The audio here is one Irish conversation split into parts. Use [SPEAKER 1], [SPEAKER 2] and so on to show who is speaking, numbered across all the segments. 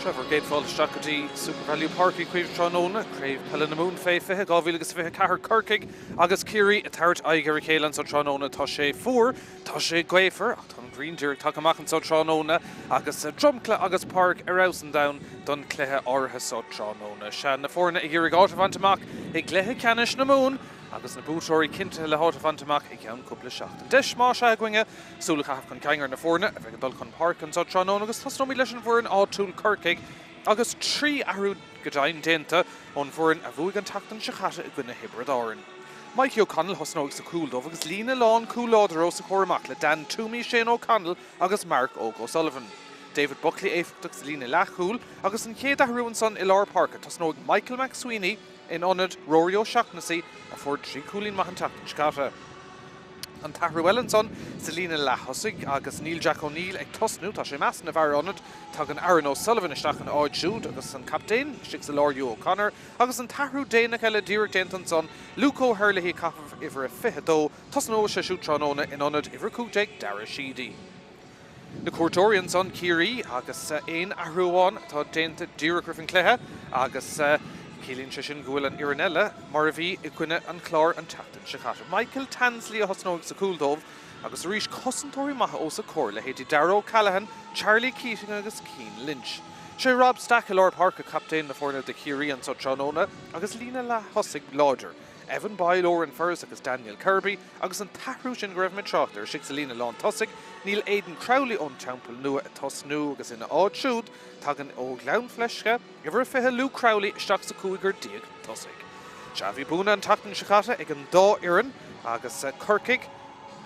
[SPEAKER 1] Trevor Gatefall Shakati Super Value Parky Queeve Tronona, Crave Pelin the Moon Fay Fihe, Gavilgus Fihe Kahar Kirkig, Agus Kiri, a Tart Iger Kalan so Tronona, Toshe 4, Toshe Gwafer, Ton Green Dirk Takamakan so Tronona, Agus Drumcla, Agus Park, Arousen down, Dun Clehe Orha so Tronona, Shan the Forna, Igiri Vantamak, Iglehe Canish the Moon. Agus na bútóirí cinnte le háit fantamach ag ceann cúpla seachtain. Deis má se aghainge, súlacha chun ceangar na fórna, a bheith dul chun park an sa Tronona, agus tasnomí leis an fórin áitiúil Kirkig, agus trí ahrú godain dénta ón fórin a bhuaig an tachtain se chatte i gcuine hibrad áirin. Mike O'Connell hosnóg sa cúldómh agus lína lán cúláidir ó sa chóramach le Dan Toomey Shane O'Connell agus Mark O'Sullivan. David Buckley éifteach sa lína lechúil agus an chéad ahrúin son i lár parca tasnóg Michael McSweeney in onad Rory O'Shaughnessy a fór trí cúlín maith an tachtain scata. An tahrúil son Selina Lahosig agus Neil Jack O'Neill ag tosnú tá sé meas na bhar onad tag an Aaron O'Sullivan isteach an áid siúd agus an captain Stig sa Lord Hugh O'Connor agus an tahrú déanach eile Deireach Denton son Luke O'Hurley caph iver a fithedó tosnó sé siúd Tronona in onad iver cúteig Dara Sheedy. Na Courtorian son Kiri agus ein ahrúáin tá déanta Deireach Griffin Clehe agus Cílín se sin gúil an Iranella, mar a bhí i gcuine an chlár an tachtain se chatte. Michael Tansley a hosnóg sa cúldómh agus a rís cosantóirí maithe ó sa cór le hétí Darrow Callahan, Charlie Keating agus Cian Lynch. Sé Rob Stack a Lord Park a captain na fórna de Kiri an so Tronona agus Lína Lahosig Láidir. Evan Boyle Oren Furs agus Daniel Kirby agus an tahrú sin go raibh mitráachtar sig sa lína lán tosig, Neil Aidan Crowley ón teampel nua a tosnú agus ina áid siúd tagan ó gleann fleisce iver a fithe Luke Crowley isteach sa cúigur díag tosig. Xavi Buna an tachtain sicata ag an dá iran agus Kirkig,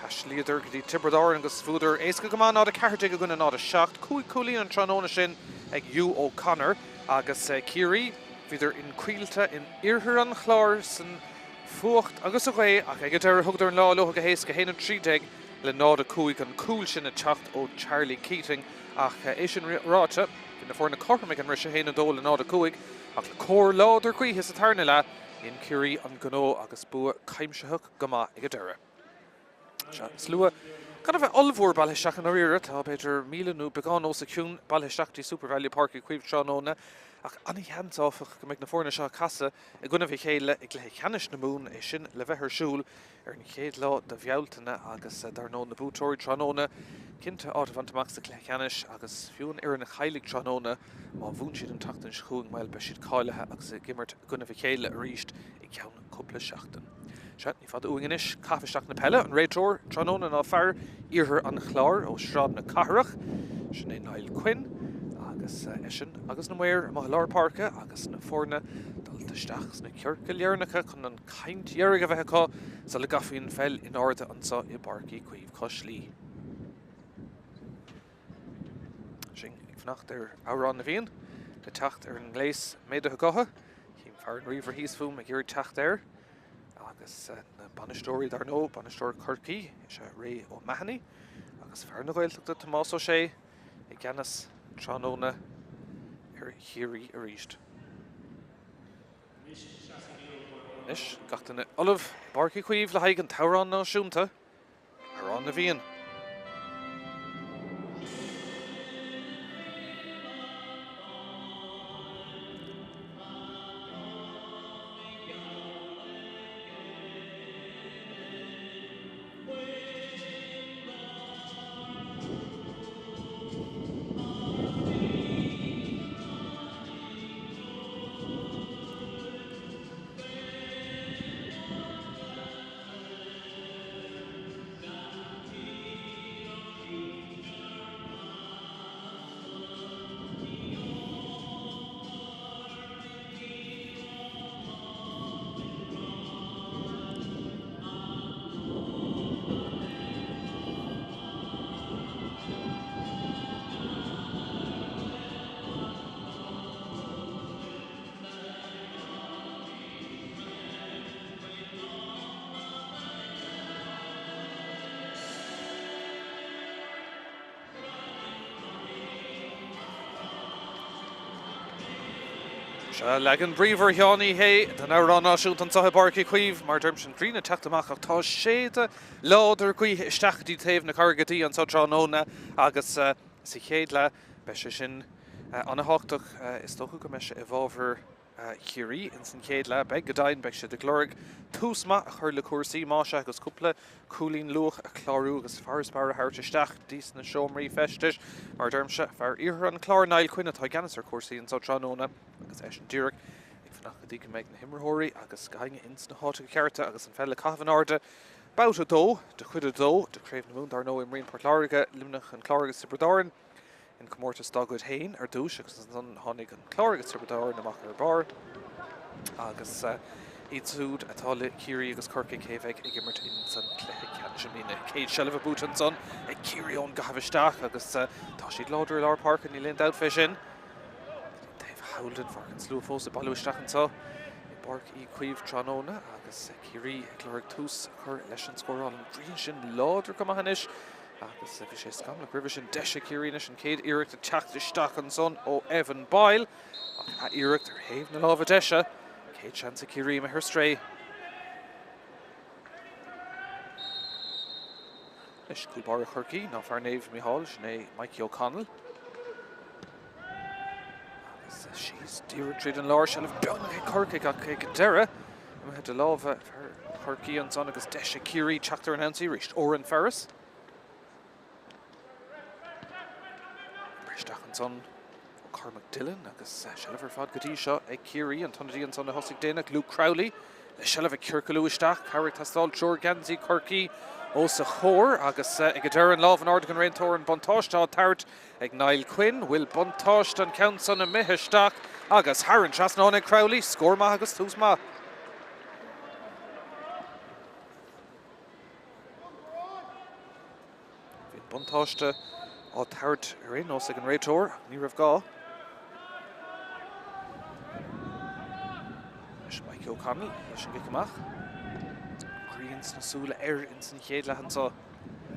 [SPEAKER 1] Hasliadur gotí Tibredar agus fuidir éasca go má nád a ceartig a gona nád a seacht, cúlín an Tronona sin ag Hugh O'Connor agus Kiri, viidir in Creelta in Irthar an chlár san fuacht agus a ré ach ag ar thugtar an lá locha go hééis go héanaan trídeag le nád a cúig an cúil sin a teacht ó Charlie Keating ach é sin ráte na fórna corpamig an ris a héanaan dó le nád a cúig ach le cór láidir cuithe sa tarna le in Curie an gnó agus bua caiimseach go má ag a deire. Slua gan bheith olmhór bailthisteach an áíire tá beidir míleanú beagán ó sa ciún bailthisteachtaí Super Value Park i Queeve Tronona ach anna cheantáfach go méid na fórna seo casa i gcuine bhí chéile ag le cheannis na mún é sin le bheith ar siúl ar na chéad lá de bhealtaine agus darnó na bútóirí Tronona cinnte áit fantamach sa cléchanis agus fiún ar na chailig Tronona má bhún siad an tachtain schuúing meil be siad cáilethe agus gimmert gcuine bhí chéile a ríist i ceann cúpla seachtain. Sean ní fad uinganis cafisteach na pelle an réitor Tronona ná fear Irthar an chlár ó sráid na cathrach sin é Niall Quinn agus sin agus na muir má lár parca agus na fórna daltaisteach na ceorca léarnacha chun an caint dhearg a bheitá sa le gafaíonn fel in áda ansa i Barcaí Queeve Coslí. Sin ag fnacht ar árán na bhíon le techt ar an gléis méide a gotha hím fear an riomhar híos fum a ggéir techt air agus na banistóirí dar nó banistóir Kirky se ré ó Mahony agus fear na ghailteachta Tomás O'Shea i gceannas Tronona ar chiaí a ríist. Is gachtainna Olaf Barcaí Queeve le haig an tárán náisiúnta arán na bhíon. Legan bríomhar Theánaí hé den árán náisiúnta an Saithe Barcaí Queeve mar derm sin grína teachtamach ach tá séide láidir cuithe isteachtaí taobh na cargadtíí an sa Tronona agus sa chéad le be sin An a háach is tócha go meise I bhábhar chiaí in san chéad le beag go dainn beag se de glórig túsma a chuir le cuasaí máise agus cúpla coolín luach a chlárú agus fearspar a háirteisteach díos na seomraí festis mar dermse fear ihar an chlár nail cuine tá ganas ar cuasaí an Trádána agus éis an dúrach ag fannach go dtí go méid na himmarthirí agus gaine ins na háta cearta agus an fell cahan áde Bout a dó, de chuid a dó, de craobh na mún dar nó im rion Portláiriga limnach an chlárigus Sibredáin in Comórtas Dagwood Hain ar dúis agus an tháinig an chlárigus Sibredáin amach ar bar agus iad súd atá le Ciarí agus Corcaigh céimheh ag immert in san cléthe ceantamína céad seileamh a bút an son ag Ciaríón go habhaisteach agus tá siad láidir i lár park an í líon dát sin Dave Howlden far an slú fós a ballúisteach antá Bark I cuimh Trádána agus Ciarí ag glórig tús chur leis an scóráil an bhríonn sin láidir go maithis agus bhí sé scam le gribh sin deise Ciaríne an céad iirecht a teachtasteach an son ó Evan Boyle ach a iirecht ar thaobh na lámh deise céad seansa Ciarí me thir stray. Leis cúlbar a churcaí ná fear naomh Micheál sin é Mikey O'Connell. She's dear tríd an láir se leh bean Corcaigh ach ag deire me had a lámh ar churcaí an son agus deise Ciarí teachtar an ansaí ríist Oran Ferris. Bristeach an son Cormac Dillon agus seileamh ar fad go dtí seo ag Ciarí an tonadí an son na thosaigh déanaach Luke Crowley le seileamh ag Circalú isteach Carrick Tastáil Jorganzi Corcaigh ó sa chóir agus ag deire an lámh an ard an réontóir an bontáistá tart ag Niall Quinn bhfuil bontáist an count son na mitheisteach agus Harran Trasnáin ag Crowley scór agus tús Bhín bontáiste á tart ar réon os ag an réitóir ní raibh gá. Leis Mikey O'Connell leis an gicamach. Chríonn na súla in san chéad le hansá.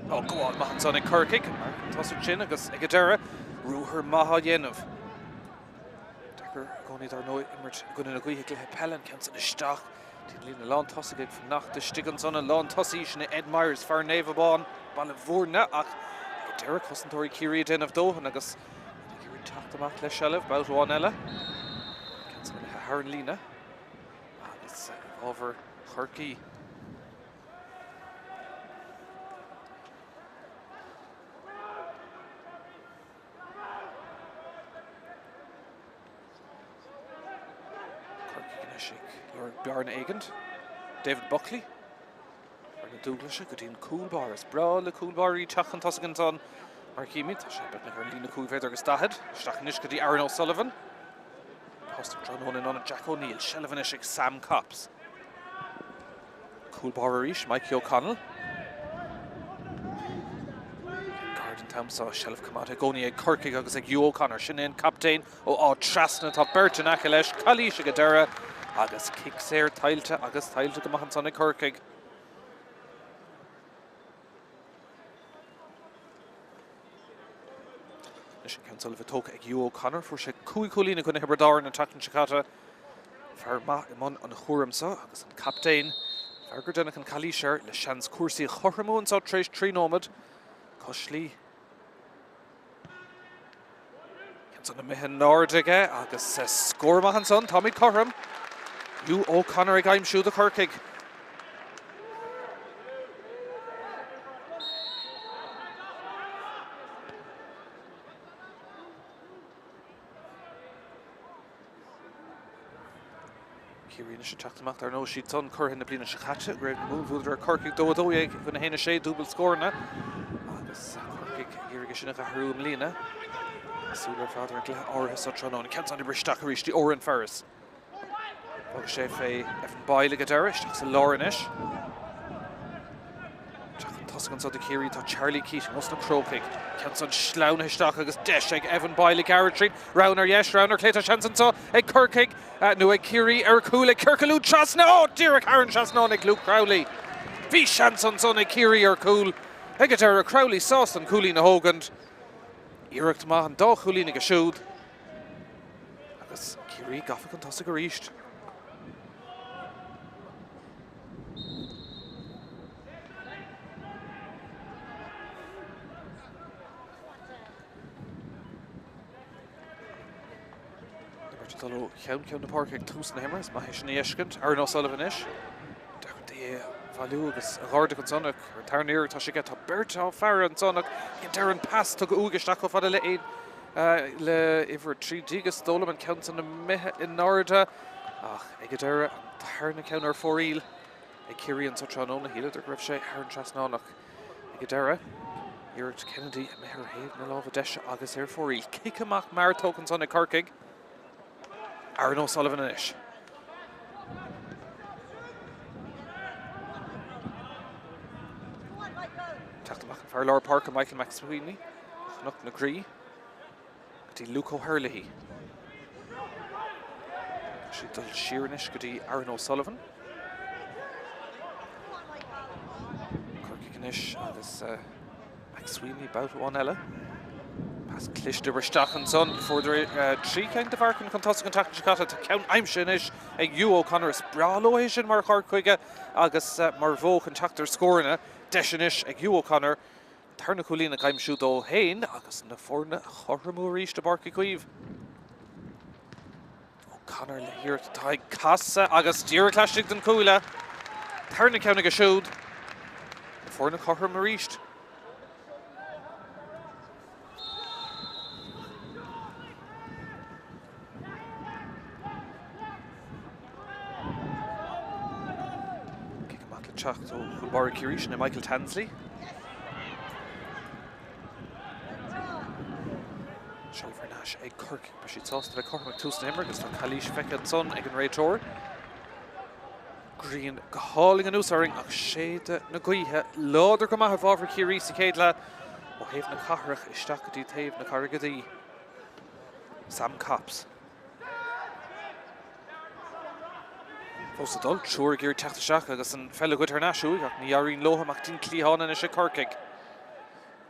[SPEAKER 1] Ó goáil maith an son ag Corcaigh mar tosaigh sin agus ag deire rúthar maithe dhéanamh. Deacair gcónaí ar nó immert gona na gcuithe le pellan ceann san isteach tí líon na lán tosaigh ag fanacht de stigan son na lán tosaí sin na Ed Myers fear naomh ban le bhórna ach ag deire cosantóirí Ciarí déanamh dóthain agus Ciarí teacht amach le seileamh báut bháin eile. Ceann san le Harran lína agus ábhar Corcaigh. Bjarne Agent, David Buckley, Arna Douglas, go dtíon coolbar is bra le coolbarí teach an tosaigh an son mar cíimiid tá sé beag na chuir lína cúlvéidir agus stahead stachnis go dtí Aaron O'Sullivan Hosta Trádána in an Jack O'Neill seileamh ag Sam Copps coolbar arís Mikey O'Connell Garden Tamsa seileamh cumata gcónaí ag Corcaigh agus ag Hugh O'Connor sin éon captain ó á trasna tá Burton aici leis Calíse go deire agus kick séir tailte agus tailte go maith an son ag Corcaigh. Leis an council bh tóca ag Hugh O'Connor fuair sé cúlína chuna Hebridáin an tatan Chicata fear imán an chóramsa agus an captain fear gur dénach an Calíseir le seans cuasaí chorramún sa tréis trí nómad Coslí ceann son na mithe náirdeige agus scór maith an son Tommy Corram Hugh O'Connor ag aimsú de Corcaigh. Ciaríne sin teachtamach ar nó siad son chur na bliana chatte raibh múlhúidir ar Corcaigh dódóigh chun na héine sé dúbal scórna agus Corcaigh iarige sinna a hrúm lína. Súlar fáidir an glutha áirithe sa Trádána ceann son bristeach arís tí Oran Ferris. Bog sé fé Evan Boyle go deire isteach sa láranis. Teach an tosaigh an son de Ciarí tá Charlie Keating os na Crocaigh. Ceann son sláine isteach agus deis ag Evan Boyle Garrett Street. Raunar cléite seansan sa ag Corcaigh nó ag Ciarí ar cúil ag Circalú Trasna ó díreach Harran Trasnáin ag Luke Crowley. Bhí seansan son ag Ciarí ar cúil. Ag go deire Crowley sás an cúlí na hógand. Iirecht maith an dá chúlína go siúd. Agus Ciarí gafa an tosaigh ar ríist. Dolo cheann na park ag tús na himmers, ma heis na iascint, Aaron O'Sullivan ish. Dé valú agus a gáda an sonnach, ar tarnéir tá sé get tá Bertá fear an sonnach, i dearan pass tug úgaisteach go fada le éad le iver 3 gus dólam an count an na mithe in náirde. Ach, ag a deire an tarna ceann ar fóríl, ag Ciaran sa tránóna híad ar greibh sé ar an trasnánach. Ag a deire, Iirt Kennedy a mehar héad na lábh deise agus ar fóríl. Cic amach mar tócan sonna Corcaig. Aaron O'Sullivan inis. Teachtamach an fear Laura Park a Michael McSweeney. Nach na Gree. Gotí Luke O'Hurley. She dul Sheeranish gotí Aaron O'Sullivan. Corkiganish agus McSweeney bout one ella. Pas clish de Ristach and son before the 3 count de Varkin contest contact Chicata to count Aimshinish ag Hugh O'Connor Braloation mar Harquiga agus Marvo contactor scoring Deshinish ag Hugh O'Connor Turna Colina Kaim shoot O'Hain agus na forna Horrimu reach to Barky Queeve. O'Connor here to tie Casa agus Dira Clashig than Kula Turna Counting a shoot forna Horrimu reached. So Fulbara Kirish and Michael Tansley. Shelfer Nash ag Kirk, but she'd sauced the Cormac Tusan Emmergus from Kalish Fekad Son, Egan Ray Tor. Green Gahalling and Usaring, ach shade Naguiha, Lauder Gamaha over Kirisi Kadla, or Have Nakarach, Istakadi Tave Nakaragadi. Sam Cops. Fós adul, siúr gur teachta seach agus an fellow good Nashu, ach ní Arín Loha ach tin Cleon in a sé Corcaig.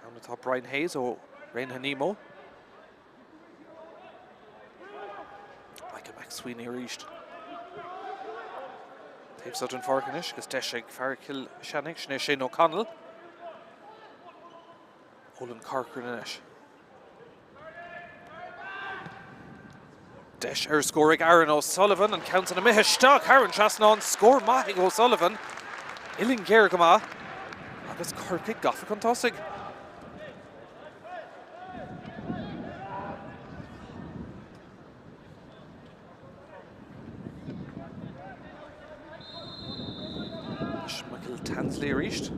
[SPEAKER 1] On the top Brian Hayes ó Rain Hanimo. Michael McSweeney reached. Dave Sutton Farkanish, gus Deshig Farkill Shannig, Shane O'Connell. Olin Corcoran inish. Desh scoring Aaron O'Sullivan and counts on a mihe stock. Aaron Trasnon score Mahig O'Sullivan. Illing Gergama. Agus Corcaig Gothic on Tossig. Michael Tansley reached.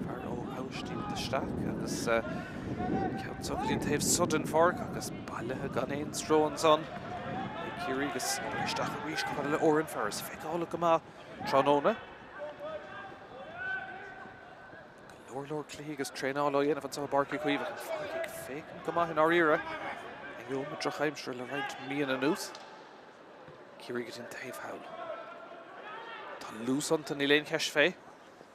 [SPEAKER 1] Farno Haustein the stack. Agus counts up in Tave Sudden Fork. Agus Balleha Ganin Stroan son. Kirigus Stach Reach Kabala Oren Ferris. Fake all of Gama Tranona. Lord Clegus train all in if it's all Barky Queeve. Fake Gama in our era. And you with Drachheimster around me and a noose. Kirigus in Tave Howl. Loose on to Nilain Keshfe.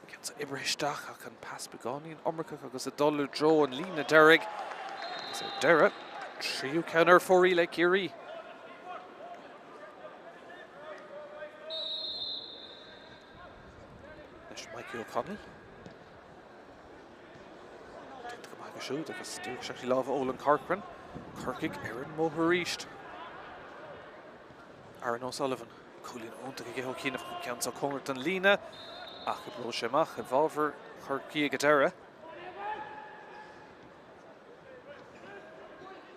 [SPEAKER 1] Against Ibrahistach, I can pass Begani and Omrika because a dollar draw and Lena Derrick. So Derrick, trio counter for Relay Kiri. There's Mikey O'Connell. Didn't come back a shoot, because Derrick's actually love Olin Corcoran. Corcaig, Aaron Moharisht. Aaron O'Sullivan. Colin Onta Geho Keen of Council Congerton Lena. Achibro Shemach, Evolver, Corkia Gadera.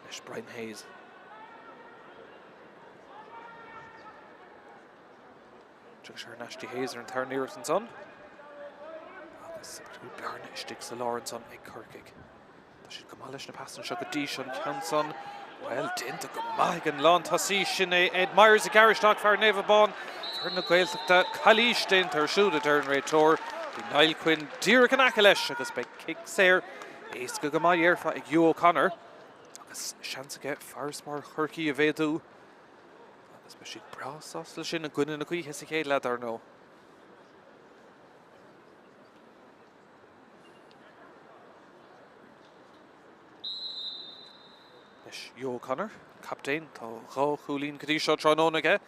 [SPEAKER 1] There's Brian Hayes. Joshua Nashty Hayes and Tarn Nearton son. Bjarne Sticks Lawrence on Egg Corcaig. Should come Alish na pass and Shaka Dish on Counson. Well, Dinta Gamagan Lawn Tassi Shine Ed Myers a Garish Dock Far Neva Bon. Ferna Gael the Kalish Dinter shoot a turn rate tour. The Nile Quinn Dira Kanakalesh agus by kicks there. Ace Gugamayer for Hugh O'Connor. Agus chance get Faris Mar Herky Avedu. Agus by sheet brass Ostel Shin and Gunnin a Kui Hesike lad or no. Hugh O'Connor, captain, Rao Chulín Kadisha Tranónaige.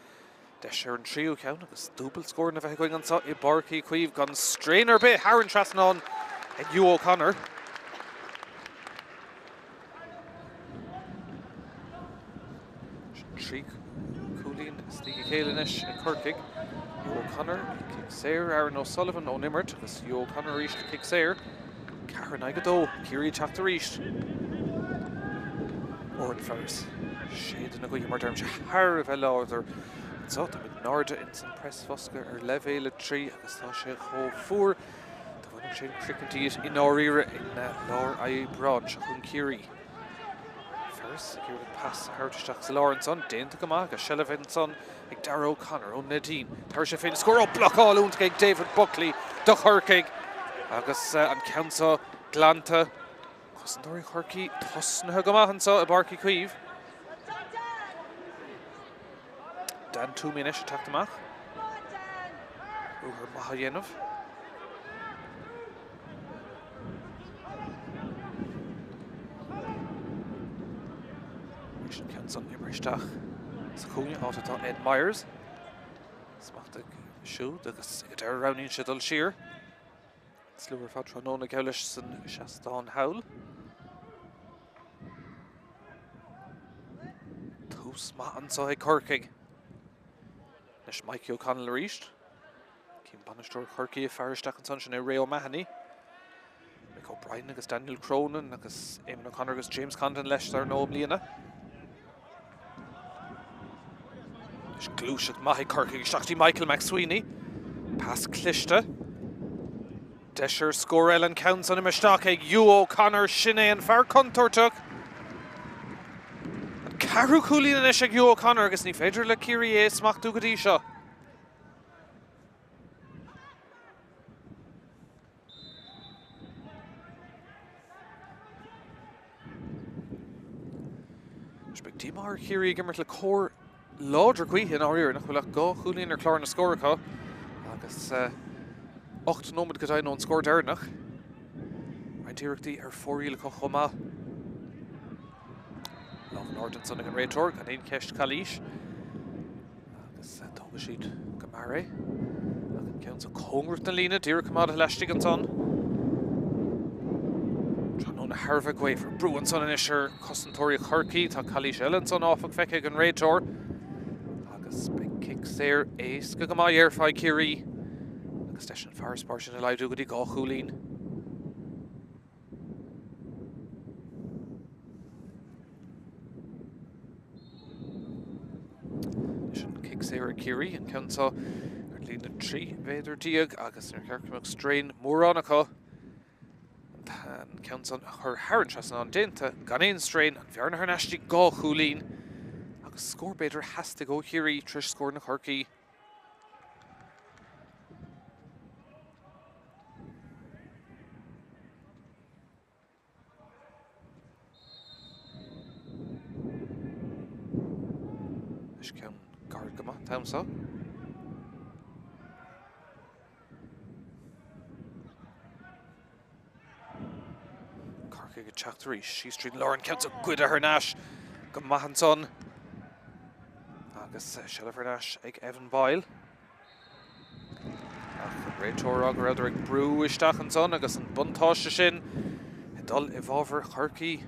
[SPEAKER 1] Desher and trio count, agus double scoring of a going on so Barky Queeve gone strainer bit, Haran Trasnon and Hugh O'Connor. Céilenish in Corkig. Hugh O'Connor, kick Sayer, Aaron O'Sullivan, O'Nimmert, agus Hugh O'Connor reached kick Sayer. Karen Igado, Kiri Chak to reached. Oren Ferris. Shade in a good marderm Shahar of Elauder. So the Norda in some press Fosker or Leve le tree, agus Tasha Ho 4. The one chain cricket in Orira in Laur I Broad, Shahun Kiri. Ferris, here would pass Heritage Lawrence on, Dane to Gamaga, Shelevinson, Dara O'Connor, Nadine, Tarsha Finn, score up, block all, Untgeg, David Buckley, Duck Hurkig, Agus and Council, Glanta, Cosendori Hurky, Tosna Gamahansa, a Barky Queeve. Dan 2 minutes attack the Mach. Uher Mahayenov. Council Imrishtach. Sakunya out Ed Myers. Smachtig shoe, the guitar round in Shidal Shear. Slower Fatronona Gaulish and Shaston Howl. Two Smatton Sohe Corkig. Nish Mike O'Connell reached. Kim Bannister Corky, Farishtak and Sunshine, Ray O'Mahony. Mick O'Brien, agus Daniel Cronin, agus Eamon O'Connor, agus James Condon, Leicester, Noam Liana. Glúshach Mahi Corkig, Shachty Michael McSweeney. Pass Clishta. Desher score Ellen counts on him a Stockegg. Hugh O'Connor, Shinay and Far Contour took. And Caru Cooley and Ishak Hugh O'Connor agus ni Fedra le Kyrie Smach Dugadisha. Spec Dimar Kyrie Gimmert le Core Lauder Gui in our ear, Nakulak go, Julian or Clarna Scorica. Agus 8 nomad could I know score Dernach. I directly are 4 year Kochoma. Love Norton Sonic and Ray Torg, and in Kesh Kalish. Agus Tomashid Gamare. And counts a Congress and Lena, Dear Kamada Lashtig and Son. Tranona Harvig way for Bruin Son and Isher, Costentori Kirky, Ta Kalish Ellenson off of Fekig and Ray Tor. Big kicks there, Ace, Gagamai, Airfy Kiri, Station Fire Spartan, Eli Dugadi, Go Hulin. Kicks there, Kiri, and Council, Lena Tree, Vader Diag, August Kirkmuk Strain, Moronica, and Council her Haran Chasson, Denta, Ganin Strain, and Vierna Hernashti, Go Hulin. Score better has to go Kiri, Trish scored in Corky. Ishkan Gargama, Tamsa. Corky get Chaktari, she's treating Lauren counts a good at her Nash. Gamahanson. Agus Shelifer Nash, ag Evan Boyle. Ray Torog, Roderick Brew, Ishtach and Son, agus an Buntosh Shin. Dul Evolver, Harky.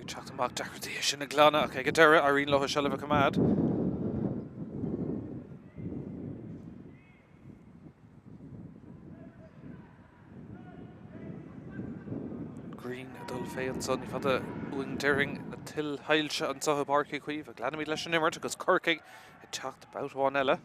[SPEAKER 1] Chattamach Dardish in a Glana, okay, Gadera, Irene Loha Sheliva Kamad. Green, Adolphe and Son, you've had a wing daring until Heilsha and Saha Barky Queeve, a Glanamy Leshan Nimmer, because Kirkig had talked about one Ella.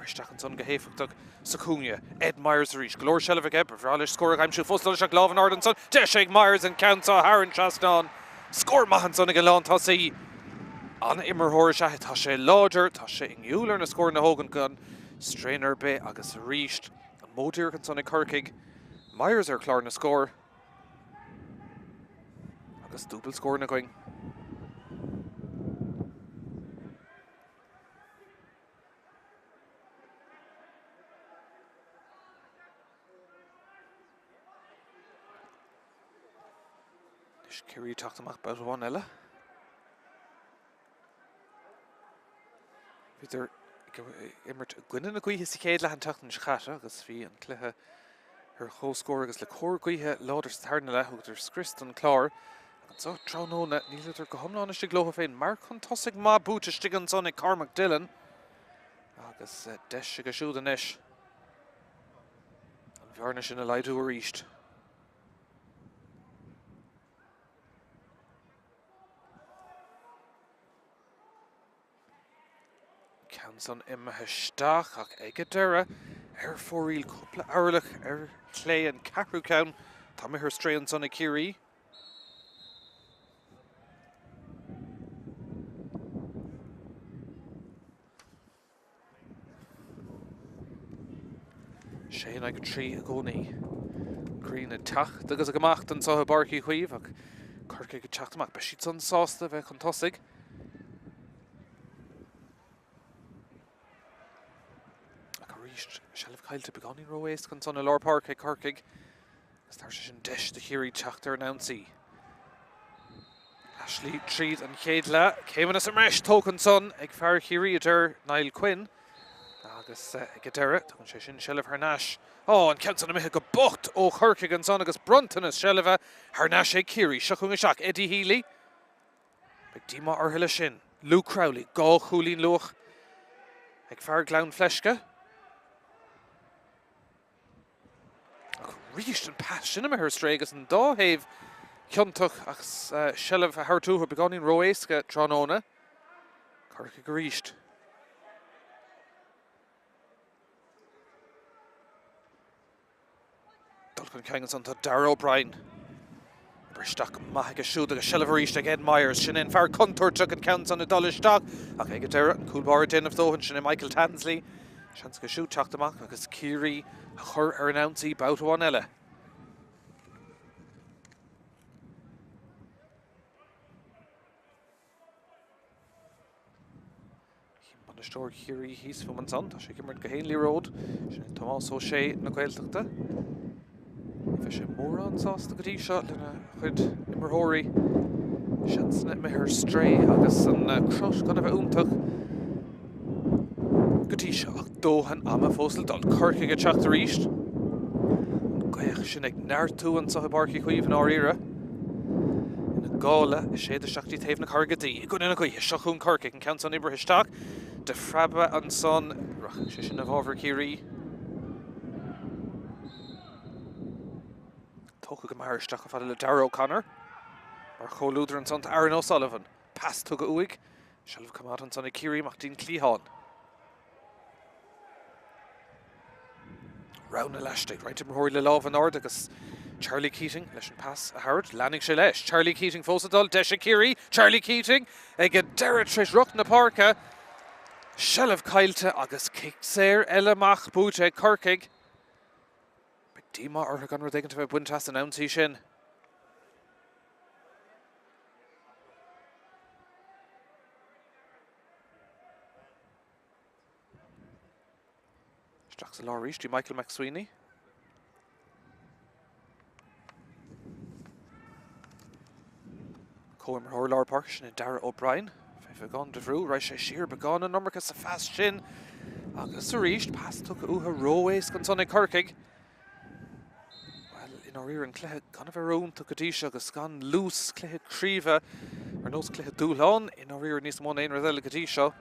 [SPEAKER 1] Rishtach and Son Gahefuk Sakunya, Ed Myers reach, Glor Sheliva Geb, Vralish score, I'm sure Fuslashak Love and Ardenson, Deshig Myers and Council, Haran Chaston. Score Mahanson again, Tassi. On Immer Horisha, Tasha Lodger, Tasha in Euler, and a score in the Hogan gun. Strainer Bay, Agus reached. Modir and Sonny Kirkig. Myers are Clarna score. Agus double score in a going. Kerry talked about one Ella. Idir immert gwynn y gwyth sy'n ceid lehan tach yn siachata, agos fi yn clyha chóscóir agus le cóirgwaithe láidir starna le thugtar scrist an chlár. So tróna níl idir go thomlána sí glótha féin mar chun tosig má búta stigan son ag Cormac Dillon. Agus deis go siúd an isis. An bhearna sin a leidú a ríist. Son imethe staach ach ag a deire fóríl cúpla áirlach clé an ceathrú ceann tá mithir straon son na Curie. Sé ag trí a gcónaí Green a teach agus a gomacht an sotha barcaí chuomh ach chuirce go teachtamach be siad son sásta bheith chun tosig. Shelf Kyle to begin in row ace con son a Lord Park ag Corcaig. Starts in dish the Curie Chachter announcy. Ashley Treat and Chéadla came in as a mesh token son ag Far Curie at Niall Quinn. Agus Gadera token sin Shelf Harnash. Oh, and counts on a go bocht o Corcaig and son agus Brunton as Shelva Harnash ag Curie shachung a shock Eddie Healy. Big Dima Arhilla Shin. Luke Crowley Gall Chulín Luch ag Far Glown Fleshka. Ríist an pas sinna me her strégus an dáhéh ceantach agus Shelf a hartú a beganin roéisca tróna. Corcaig go ríist. Dulcan ceangas an tá Darragh O'Brien. Bristeach maithe go siúd agus Shelf a ríist ag Ed Myers sin in fear contourteach an counts an a dolisteach ach ag a deire an coolbar den of dóhan sin in Michael Tansley. Seans go siúd teachtamach agus Curie a chur ar an ouncí boutáin eile. Stór Curie hís fum an son, tá sé gimmert go Hainley Road, sin Tomás O'Shea na Gaeltachta. Bhí sé mór an sásta go dtí seo lena chuid immerthóirí. Seansna me her stray agus an crush gan a bheith úntach. Go dtí seo ach dóhan ama fósal dal Corcaig a teacht a ríist. Gaich sin ag neartú an sa barcaí chuomh an áíire. In a gála sé de seachtí taobh na cargadí. Go ina go seachún Corcaig an count an ibre isteach. De Frabba an son rach sé sin a bhábhar Curie. Tócha go mar isteach a fada le Darragh O'Connor. Mar cholúdar an son to Aaron O'Sullivan. Pass tug a uig. Shelf come out an son a Curie mach dín Cleahan. Round a leistig, right in Rory le Love an Ord agus Charlie Keating, leis an pass a Howard, Lanning sé leis. Charlie Keating fósadal, Desha Curie, Charlie Keating, ag a deire tris ruch na parca. Shelf Cailte agus kick séir eile mach búte Corcaig. Big Dima ar gan rudagan to bheith buintas an ouncí sin. Strachs a lá ríist Michael McSweeney. Coim Hor Lár Park sin Darragh O'Brien. Gone de Vrú, right sé siar began an nummerchas a fast sin. Agus a ríist, pass tuk a uha roéis gan son ag Corcaig. Well, in our ear an cléthe gan a bheith tuk a díise agus gan lús cléthe críomha ar nós cléthe dúlán in our ear níos món éon radile go dtí seo.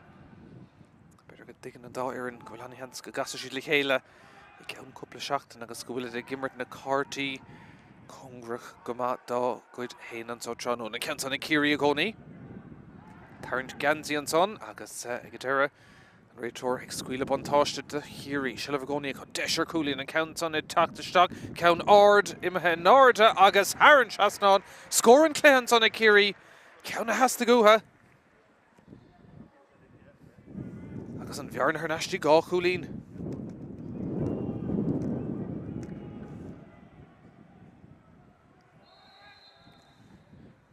[SPEAKER 1] Beidir go diggin an dá ar an go bhfuil hens go gasa siad le chéile i ceann cúpla seachtain agus go bhfuil gimmert na cartaí congrach go maith dá goid héan an so tróna na ceann san na Curie a gcónaí. Tarrant Ganzi an son agus ag a deire an réitor ag scuile bontáiste de Curie. Shelf a gcónaí chun deisir cúlín an count son ag teachtasteach. Ceann ard imethe náirde agus Haran Chasnán scór an cléan son ag Curie. Ceann a heasta gútha. Agus an bhearna Harnashtí gá cúlín.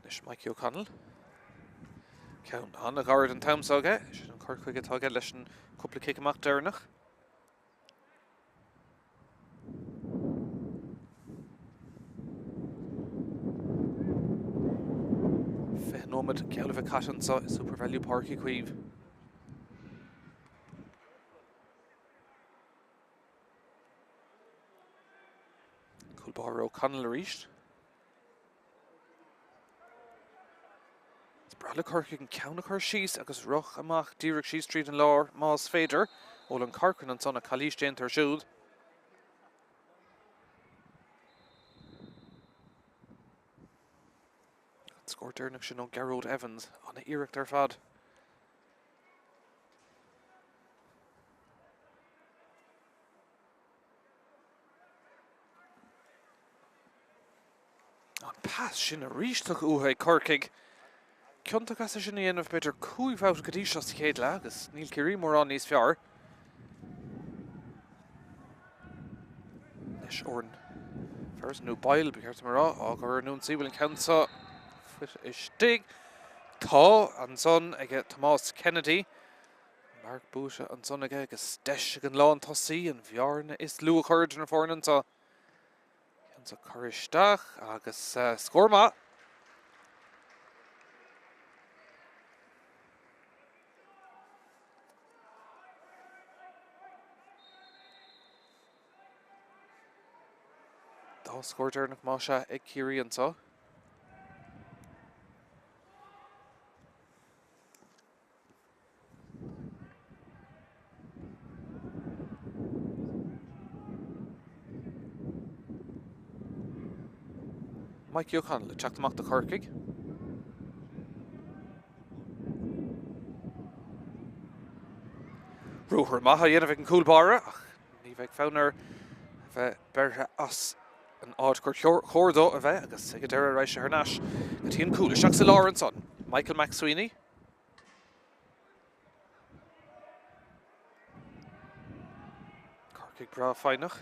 [SPEAKER 1] Nis Mikey O'Connell. Ceann anna gáir an tamsága, sin an Corcaig atága leis an cúpla céic amach deirnach. Fenómid ceall bheith caitan sa Super Value Parky cuomh. Coolbar O'Connell reached. Brala Corkin Counter Shees, agus Roch amach Dirk Shees Street and Law Moss Fader, Olin Corkin and son of Kalish Jane Tershud. Scored there next to Garrod Evans on the Eric der Fad. On pass, Shinna reached the Uhe Corkig. Cynta gas sin íanamh beidir cúimhát go dtí seos chéad le agus níl cirí mór an níos fearr. Leis orn fearras nó bail beart mar á gur nún síbhil cansa fuit is dig. Tá an son ag Tomás Kennedy. Mark Búise an son ag agus deis ag an lán tosaí an bhearna is lua chuird na fórnan tá. Cansa choristeach agus scórma. Scored there nach Masha ag Kiri and so. Mike O'Connell checked him off the Corkig. Ruher Maha Yenevik and Coolbara. Nivek Fauner Berha Us. An odd chordo of it, agus Sigadera Raisha Hernash. Gatin Cool, Shaxa Lawrence on. Michael McSweeney. Corkig Bra Feinach.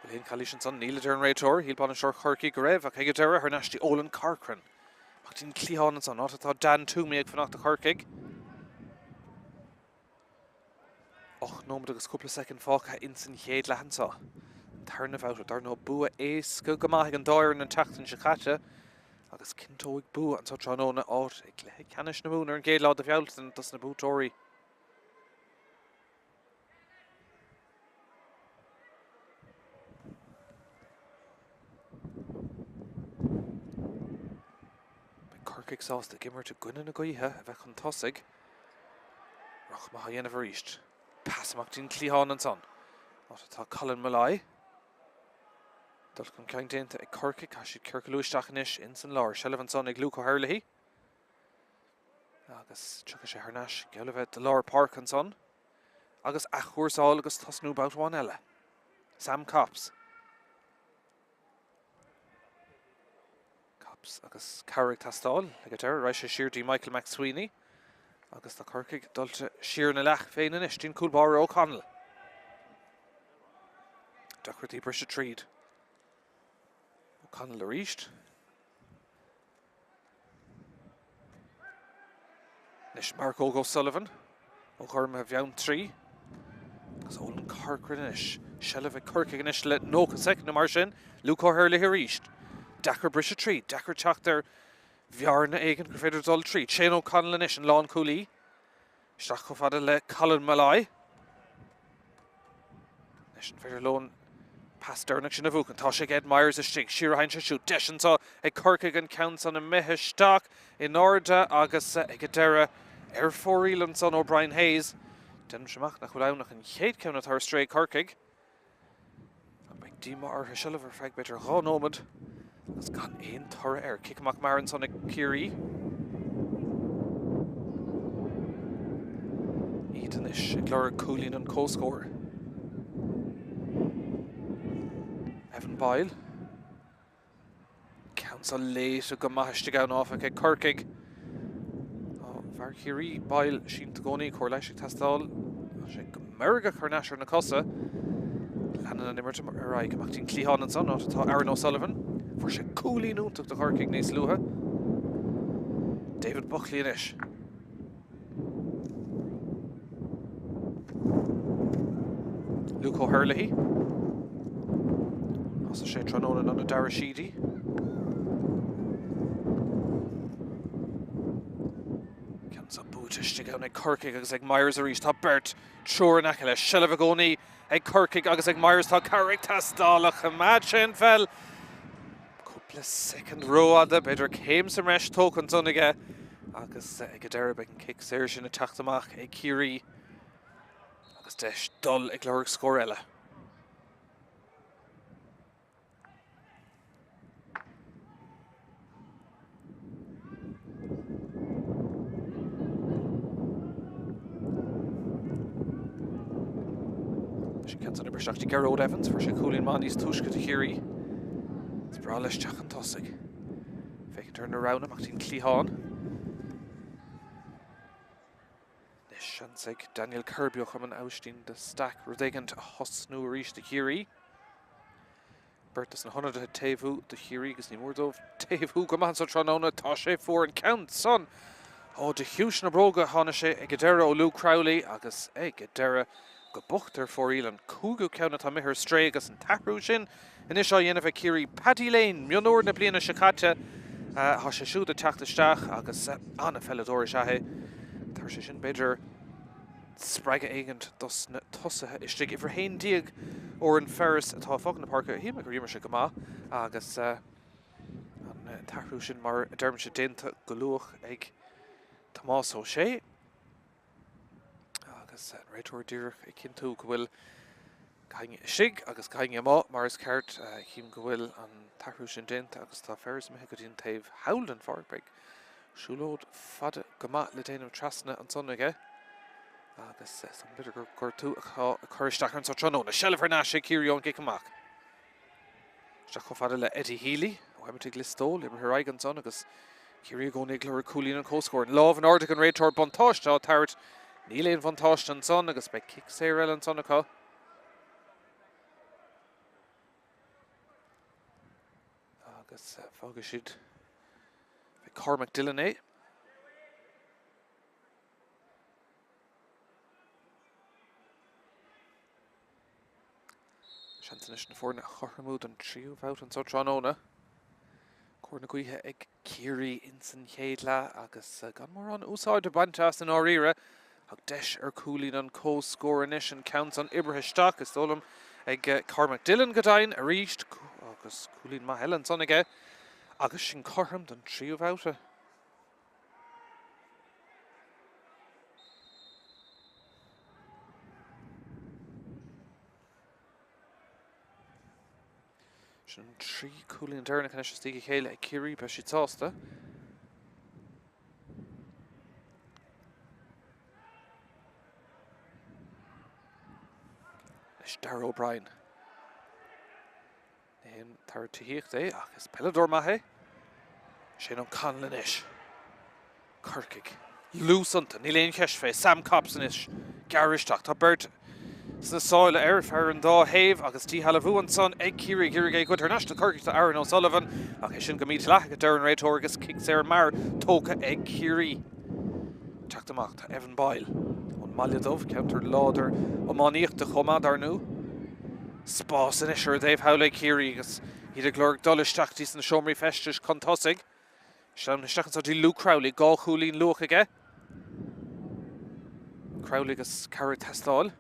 [SPEAKER 1] William Kalishanson, Neil Dern Raytor, He'll Bon Shore Corkig Rev, Akagadera Hernash, the Olin Corcoran. Martin Cleon and son, not thought Dan Toomey for not the Corkig. Och, no, agus couple of second fácha insan chéad lehansa. Turn of out, there no bua ace, go gamach an doir and tachtan shakata. Agus kintoig bua and so tranona out. Canish na mooner and gale out of out and doesn't boo Tory. Cork exhausted gimmer to Gwyn and a goiha, Vekon Tossig. Roch Mahayen have reached. Pass Martin Cleon and son. Not at all Colin Malay. Dulcum Count into a Corkig, Kashi Kirkaluish Dachanish, Inson Law, Shelevan son, a Gluco Hurley. Agus Chukash Hernash, Galavet, the Law Park and son. Agus Achurs all, Agus Tosnu about one Ella. Sam Cops. Agus Carrick Tastal, like a terror, Raisha Sheardy, Michael McSweeney. Agus the Corkig, Dulce Sheer na Lach, Fain and Ishtin Coolbar O'Connell. Doherty Brisha Treed. O'Connell reached. Nish Mark Ogo Sullivan. O'Gorma Vyown 3. Agus Olin Corkrinish. Shelevic Corkig Nish let no second no Marshin. Luke O'Hurley reached. Dakar Brisha Treed. Dakar Chak there. Bjarna Egan, Grafaders all three. Shane O'Connell and Lawn Cooley. Strachofada le Colin Malay. Nishan Fader Loan. Past Dernick Shinavuk and Toshik Ed Myers a shake. Shira Heinz shoot. Deshan saw a Corkigan counts on a Mehish stock. In Orda, August Egadera. Air 4 Elan son O'Brien Hayes. Den Shamach Nakulau and Hate count at her stray Corkig. And by Dima or Hisheliver Fag better Ron Omid. Has gone in Torah air. Kick McMaron son of Kiri. Etanish, Glora Coolin and co-score. Evan Boyle. Counts a late to go mash to go off a Kirkig. Oh, Varkiri, Boyle, Sheen Tagoni, Corlashik Tastal. America Carnasher Nacosa. Lannan and Emerton Arai, Martin Cleon and son, not Aaron O'Sullivan. For she Cooley no took the Corkig Nice Luha. David Buckley and Ish. Luke O'Hurley. Also Shay Tranona on the Darashidi. Cansa Bootish Deiste go ag Corcaig agus ag Myers a rís tá Bert Troran acha le Shellah Goni ag Corcaig agus ag Myers tá Carrick tá stálach a mad sin fel. Cúpla second row ada beidir céim sa reis tócan sonige agus ag Derib ag an kick séir sin a teachtamach ag Kiri agus deis dul ag leir scór eile. Kensan über Shakti Gerard Evans for Shakulin Mani's Tushka to Hiri. It's Bralish Jachan Tossig. Fake turn around him, Martin Clehan. Nishansig, Daniel Kirbyochem and Austin the stack Rodegant Hosnu Rish to Hiri. Bertus and Hunter to Tevu to Hiri, Gisni Murdov, Tevu, Gamanso Tranona, Tashe 4 and count, son. Oh, the Hushan Abroga, Hanashe, Egedera, Olu Crowley, Agus Egedera. Go buchter for Elan Kugu count at Mihir Stragus and Taprushin. Initial Yeneva Kiri Paddy Lane, Mionor na Bliana Shakata, Hashashu the Chak the Stach, Agus Anna Fellador Shahe, Tarshishin Bidger, Spraga Agent, Dusna Tussa, Ishtig, if Rain Diag, or in Ferris at Hofogna Parker, he make Rima Shakama, Agus Taprushin Mar Dermshire Dinta, Guluch, Egg, Tomas O'Shea. Agus Rétor Dúr cin tú go bhfuil Shig agus caiinge má Mars Cart hím go bhfuil an tahrú sin dint agus tá ferris me go dtíon taobh howlan Farbrick. Siúlód fada go maith le déanamh trasna an sonnaige agus san bidir gur tú a chuiristeach an sa Tróna Shellah Nash Círión Gicamach. Steach go fada le Eddie Healy ó haimiigh listó le mar an son agus Círi go nig leir Coolín an cóscóir an láh an ordig an Rétor Bontáiste á tairt Níl von Tosh an son agus be kick séir an son aá. Agus fágus siad be Cormac Dillon é. Seantanis na fórna chormúd an tríú bhaut an so Tróna. Córna guithe ag Kiri in san chéadla agus gan mór an úsáid a bantas an áíre. Ag deis Coolín an co-score inis and counts on Ibrahim Stock as Dolum ag Cormac Dillon godain a reached agus Coolín ma Helen son ige agus sin corham don tríú bhauta. Sin trí Coolín derna can is stíigi chéile ag Kiri be si tásta. Darragh O'Brien. Then tar tííocht é agus Pellador maithe. Sin an Conlon ish. Corcaig. Lúsanta, ní léon cheis fé, Sam Copson ish. Garisteach, tá Bert sna sáile ar an dá Haimh agus tí Halavú an son ag Kiri Girigay go international Corcaig tá Aaron O'Sullivan agus sin go míad leach a Darren Rétor agus kick séir mar tóca ag Kiri. Teachtamach tá Evan Boyle. Maliadov counter lauder o maníocht de chomad arnú. Spás in isir Dave Howley Kiri agus hí a glór dolisteach dís na siomrí festis con tosig. Sean na stachan sa dí Luke Crowley gá chúlín luach aige. Crowley agus Carrot Testáil.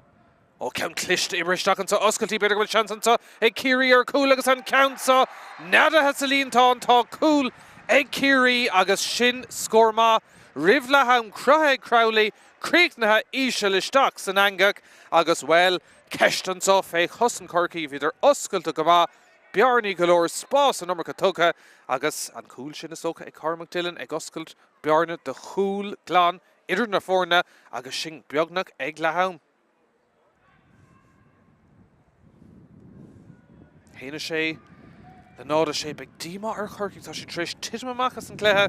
[SPEAKER 1] O count clist Ibrahim stachan sa oscailtí beidir go chance sa ag Kiri ar cool agus an count sa nada hasalín tá antá cool ag Kiri agus sin scorma rivla ham cruthe Crowley Creeknaha Isha Listach san angach agus well Keston so fé Husson Corky vidir oscailta go ma Bjarni galore spás an nummer Katoka agus an cool sin is soca ag Cormac Dillon ag oscailt Bjarne de Chúl Glán idir na fórna agus sin beagnach ag lehaum. Héine sé le náda sé beag díma ar Corky tá sin tris titmamachchas an cléthe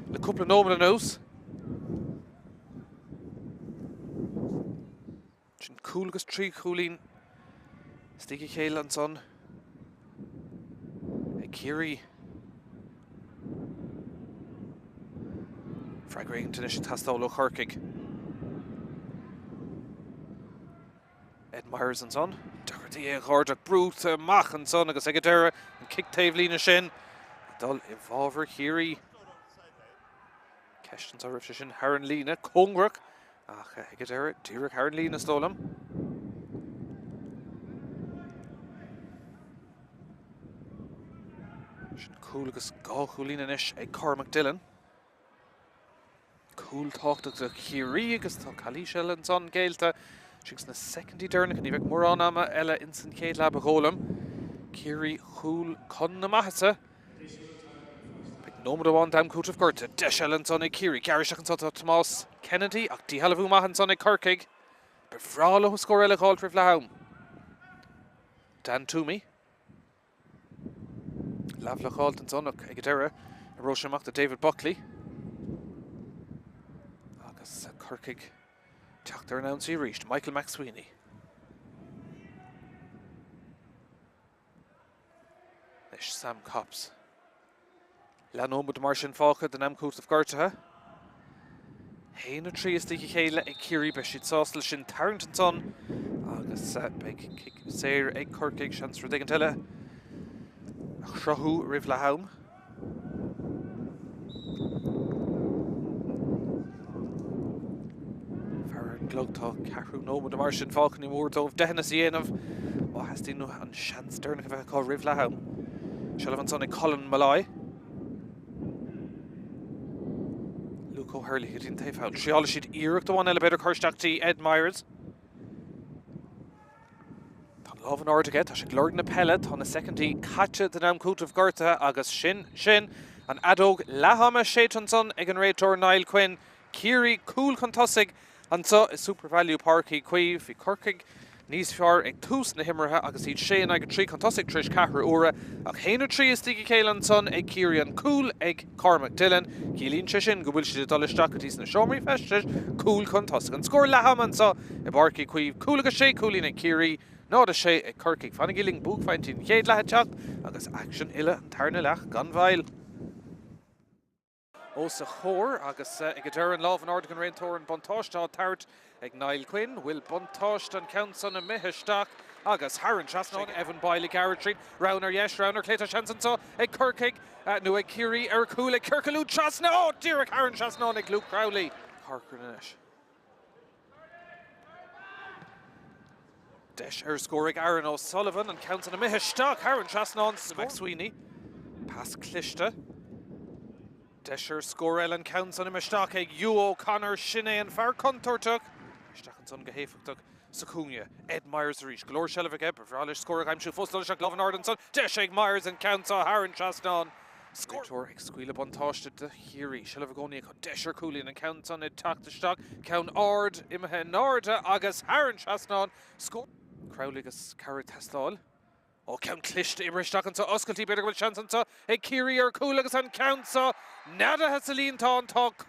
[SPEAKER 1] le cúpla nómana an nós. Sin cool agus trí Coolín stíigi chéile an son ag Kiri Frag Regan sin tastáil ó Corcaig. Ed Myers an son Tuirtí é chuirdeach brút amach an son agus ag deire an kick taobh lína sin dul I bhábhar Kiri Questions are Rifshin Haran Lina, Kongruk. Ach, Hegedera, Dirk Haran Lina Stolam. Coolgus Gauchulina Nish, a Cormac Dillon. Cool talk to Kiri, agus to Kalisha and son Gaelta. She's na second Derna, can you make more on Ella instant Kate Lab Holam. Kiri Hul Connamahasa. Nomad one dam coat of Gurta, Deshel and Sonny Kiri, Gary Shakan Tomas, Kennedy, Akti Halavu Mahan Sonny Kirkig, Befralo Scorella called for Vlahum. Dan Toomey, Lavla called and Sonok, Egadera, Roshamak to David Buckley. August Kirkig, Chakter announced he reached Michael McSweeney. Nish Sam Cops. Lanom with Martian Falca, the Namcoat of Gartaha. Haina tree is the Kayla, a Kiri Beshit Sostel, Shin Tarrington son. August Big Kick, Sayer, Egg Kirkig, Chance for Digantella. Shrahu Rivlahaum. Farad Glugtalk, Karu, no with the Martian Falcon, in words of Dehanasian of Wahastino and Chance Dernick called Rivlahaum. Shalavan son, a Colin Malloy. Hurley who didn't take out. She all she'd Eric the one elevator Kirstach to Ed Myers. Tan love an order to get. She glurred in a pellet on the second tee. Catcha the Namcoat of Garta August Shin and Adog Lahama Shaitanson Egan Raitor Niall Quinn Kiri Cool Contossig and so a super value parky Quiv Kirkig Nisfar ag tús na himmerha agus iad sé ag trí contosigh tris cahar ura ach héanú trí is tigi Célan son ag Kieran Cool ag Cormac Dillon Cílín sin go bhfuil siad dolisteach atís na seomraí festis Cool contosig an scór lehaman so I barci cuiomh Cool agus sé Coolín ag Kiri náda sé ag Kirkig fannagiling búg faintín chéad leheteach agus action ille an tarna lech gan bhail. Osa chór agus ag Deran Love an Ardigan Raintor and Bontáistá tart ag Niall Quinn will Bontáist an Countson and Mihistach agus Haran Chasnon Evan Bailey Garretry Rauner Yesh Rauner Cléta Chanson so ag Kirkig nu ag Kiri Cool ag Kirkaloo Chasnon oh dear Haran Chasnon ag Luke Crowley Harkrinish Desh score ag Aaron O'Sullivan and Countson and Mihistach Haran Chasnon McSweeney pass Clishta Desher Scorell and counts on him a stock egg, Hugh O'Connor, Shinne and Far Contour took. Stachan son Gahefuk took Sakunya, Ed Myers reach, Glor Shelvik Eb, Vralish Scorag, I'm sure Fuslishak Lovin Ardenson, Desh egg Myers and counts on Haran Chaston. Score egg Squeal upon Tosh to Hiri, Shelvigoni, Desher Coolin and counts on it, Talk the stock, Count Ord, Imahen Norda, Agas Haran Chaston, Score Crowligus Caratastol. Oh, Count Clish to Ibristach and so Osculty better with chance and so a Kiri or Coolagus and Count so Nada has a lean talk.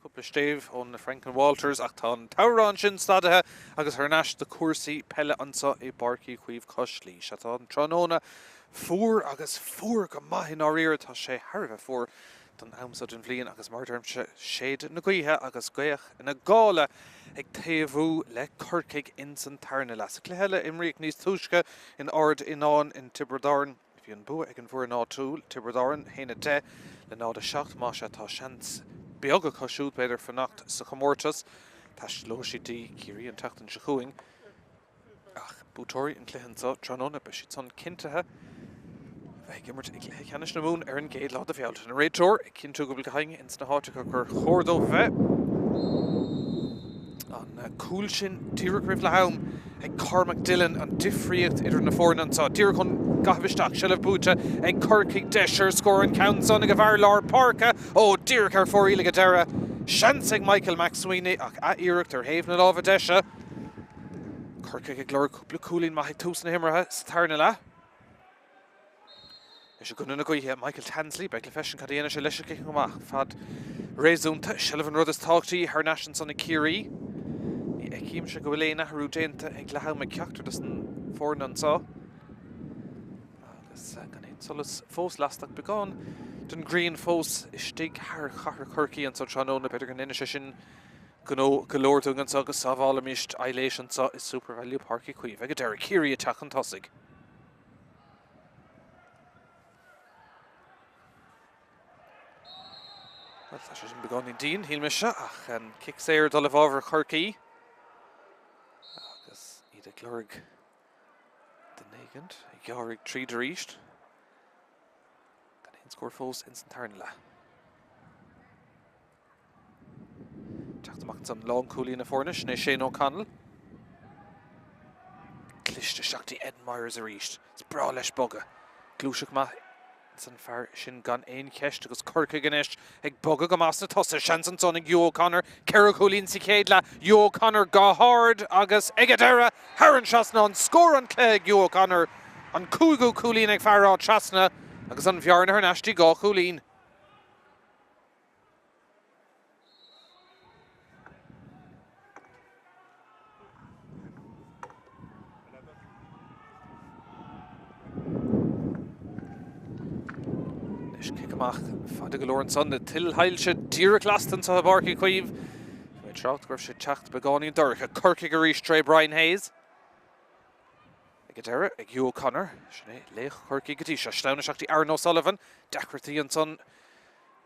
[SPEAKER 1] couple of Steve on Franklin Walters Acton Tauran Shin Stadathe agus Hernash the Kursi Pella Ansa e Barky Queeve Cushly Shatan Tranona 4 agus 4 go mahin áíir tá sé Harveh 4 don amsad in bblion agus marderm séad na gaotha agus gaoch ina gála ag taobhú le Corcaig in san tarna las cléile imríoch níos túisce in ard inán in Tibredarn if you bu ag an bhuair ná túil Tibredarn héna de le nád a 7 máise tá seans beaga cosisiút beidir fannacht sa chomórtas tá slóisítí Ciarí an tachtan se chuing ach bútóirí an cléhansa Tranona be si son cintethe gimmert ik kennis na moon an géad lá a fialt an réitor ik cin tú go bil haing in sna háte gur chódó bheith an cool sin tíre rih le ham ag Cormac Dillon an difriocht idir na fórnan sa tíre chun gahbisteach se le búte ag Corcaig deisir scór an count son ag a bhar lár parca ó dír ar fórí le go deire seansig Michael McSweeney ach a iirecht ar héh na lábh deise Corcaig ag glór cúpla coolín maith tús na himrathe sa tarna le is go na goithe Michael Tansley be le fesin cadéana se leis go amach fad réúnta Sullivan rud is táchtaí Hernash san na Ciarí ní ecíim se go bhfuléna hrú déanta ag le me ceachtar an fórnan sa agus gan é solas fós lasach beáin den Green fós istigh thar chachar Corcaigh an sa Tranona beidir gan inise sin golóirtung an agus sábhála míist eiléis an sa is Super Value Parky Queeve ag deir Ciarí a teach an tosig. Well, tá sé sin beáin in dín híl me se ach an kick séir dul bhábhar Corcaigh agus iad a glórig den négant ag gearrig trí de ríist gan hén scór fós in san tarna le. Teachtamach san lán coolí na fórne sin é Shane O'Connell. Cliste seachtaí Ed Myers a ríist. Is brá leis boga. Glúiseach maith san fear sin gan éon ceist agus Corcaig inis ag boga go más na tosa seansan son ag Hugh O'Connor ceir cholín sa céad le Hugh O'Connor gá hard agus ag a deire Haran Trasna an scór an clé ag Hugh O'Connor an cúgú cholín ag fearrá Trasna agus an bhearna Hernashtí gá cholín. Amach fada go leor an son na tilhailse díreach lastan sa Barky Queeve. Fé trácht gur sé teacht beáí dúcha Corcaig a ríist tré Brian Hayes. Ag deire ag Hugh O'Connor sinné léch Corcaig gotí se slána seachtaí Aaron O'Sullivan dechartaí an son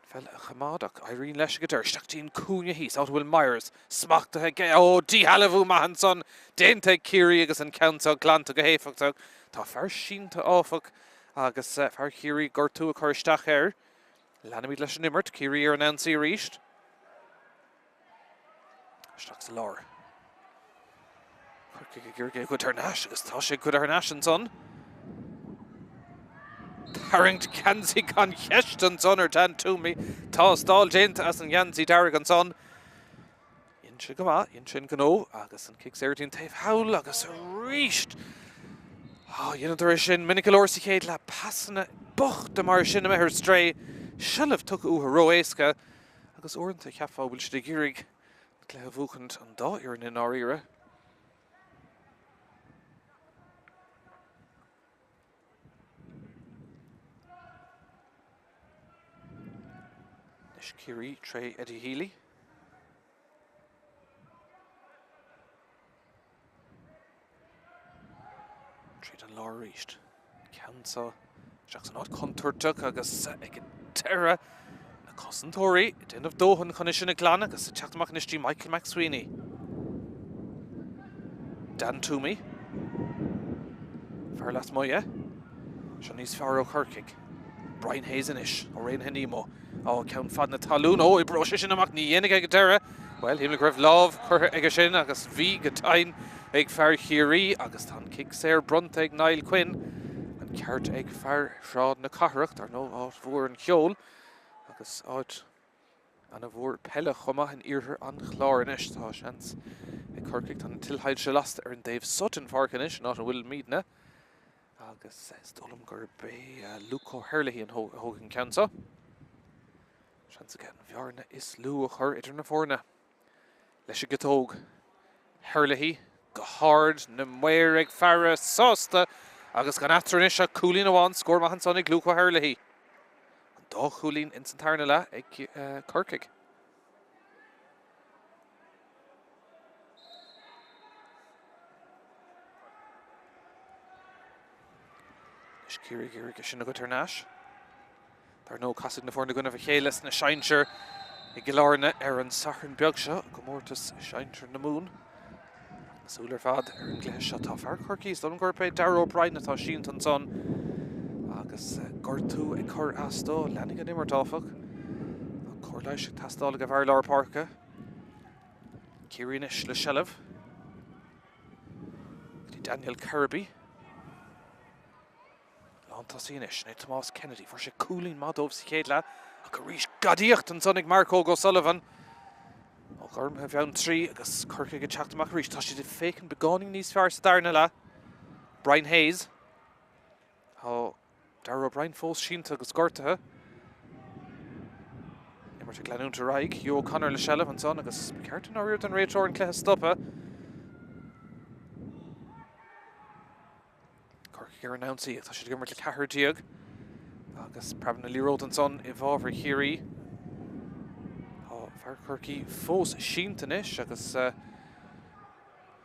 [SPEAKER 1] fel a chamadach Irene leis go deir seachtaín cúne híos out bhfuil Myers smachtathe ó dí halahú maithan son déanta Ciarí agus an countsa glanta go héfachtach tá fear sínta áfach agus fear Ciarí gur tú a chuiristeach air leanamid leis an immert Ciarí ar an ansaí a ríist isteach sa lár Corcaig gur go Hernash agus tá sé go Hernash an son Tarringt Gansi gan cheist an son ar tan túmi tá stáil déanta as an Gansi darag an son inse go má insin gó agus an kick séirtín taobh hawl agus a ríist dhéanamh sin minic go leor sa chéad le passanna bocht de mar sin a methir stré Sillibh tucha uatha roéasca agus orintanta ceapá bhfuil si gírig le a bhúchant an dáir in áíire. Is Ciarí tré Eddie Healy. Tríd an lá ríist. Ceansa Jackson áit contúirteach agus ag teire na cosantóirí déanamh dóthain chun sin na glána agus teachtamach nistí Michael McSweeney. Dan Toomey. Fear las moie. Se níos fearr ó Corcaig. Brian Hayes inis ó réon hennímo. Ceann fad na talún i bro sin amach ní dhéananig ag deire. Well, him le raibh lámh chutha ag sin agus bhí go tain ag fear Ciarí agus tá kick séir brunta ag Niall Quinn an ceart ag fear shráid na cathraicht ar nó áit mhór an cheol agus áit an a bhór pelle chuma an iarthar an chláir inis tá seans ag Corcaig tá tilhaid se lasta ar an Dave Sutton farc inis ná an bhfuil míadna agus dólam gur bé Luke O'Herlihy an hógan ceansa. Chance again. Bjarne is lua chur idir na fórna. Leis gatóg. Herlihy. Go hard. Na muir ag Farah Sosta. Agus gan atranis a Coolín awan. Score mahan sonnig Luca Herlihy. An dó Coolín in Santarna la ag Corkig. Kiri Giri sin go tarnáis. Tar nó casig na fórna gona bhchélas na Seintir I gilárna an sachan beag seo go mórtas Seintir na mún. Súlar fad an gléis seo tá fear Corkís don gurpa Darragh O'Brien atá sínt an son agus gortú ag chur astó lenig an immartáfach. Chor leis tastála go bhar lár parca. Cirínis le Shelliv. Daniel Kirby. Tasínis na Tomás Kennedy for sé Coolín madómh sa chéad le a go rís gadíocht an sonnig Marco O'Sullivan. Ó gurm ha bheann trí agus Corcaigh go teachtamach rís tá si de fécin begáning níos fearr sa darna le. Brian Hayes. Tá Darragh O'Brien fós sínta agus gortathe. Immer te Glenúnta Raig, Hugh O'Connor le Shelliv an son agus ceartan áiríocht an réiteóir an cléthe stoppa. Gur announcí tá si gimar le cethir diaag agus prabhan na líród an son I bhábhar Chiarí. Tá fear Corcaigh fós síntanis agus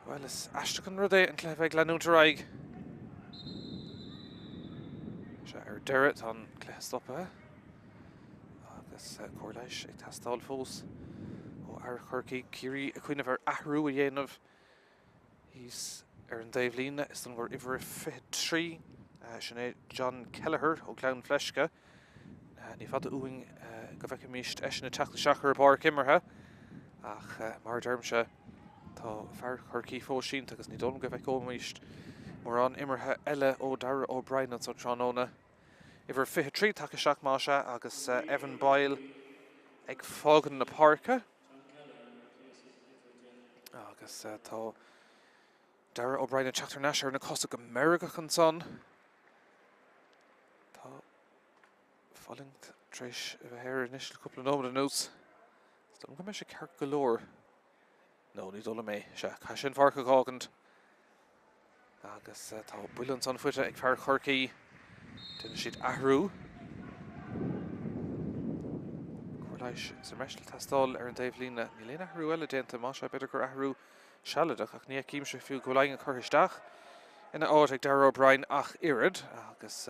[SPEAKER 1] well is aisteachn rud é an cléthe Glenúnta Raig. Se deireadh an cléthe stoppa agus chóir leis ag tastáil fós ó ar Corcaigh Chiarí a chuineh ar ahrú a dhéanamh. He's an Dave Lína is an gur iver 53 sinné John Kelleher ó Clown Fleisce. Ní fad uing go bheith míist eisina teachta seachar a bar immerthe ach mar dermse tá fear Corcaigh fós sínta agus ní dom go bheith ómíist mar an immerthe eile ó Darragh O'Brien an son Tránóna. Iver 53 take seach má se agus Evan Boyle ag fágan na parca. Agus tá Darragh O'Brien and Chatter Nash are in a Cossack America son. Tá falling Trish of a hair initial couple of number notes. Don't come a Kirk galore. No, need all of me. Cashin Farka Coggand. Agus tá brilliant on foot ag fear Corcaigh. Didn't sheet Ahrú. Corlaish Semeshal Tastal an Dave Lína. Níléna Ahrú eile déanta Masha better gur Ahrú. Shalladach ach ní cíimse fiú go leing a chuiristeach ina áit ag Darragh O'Brien ach irid agus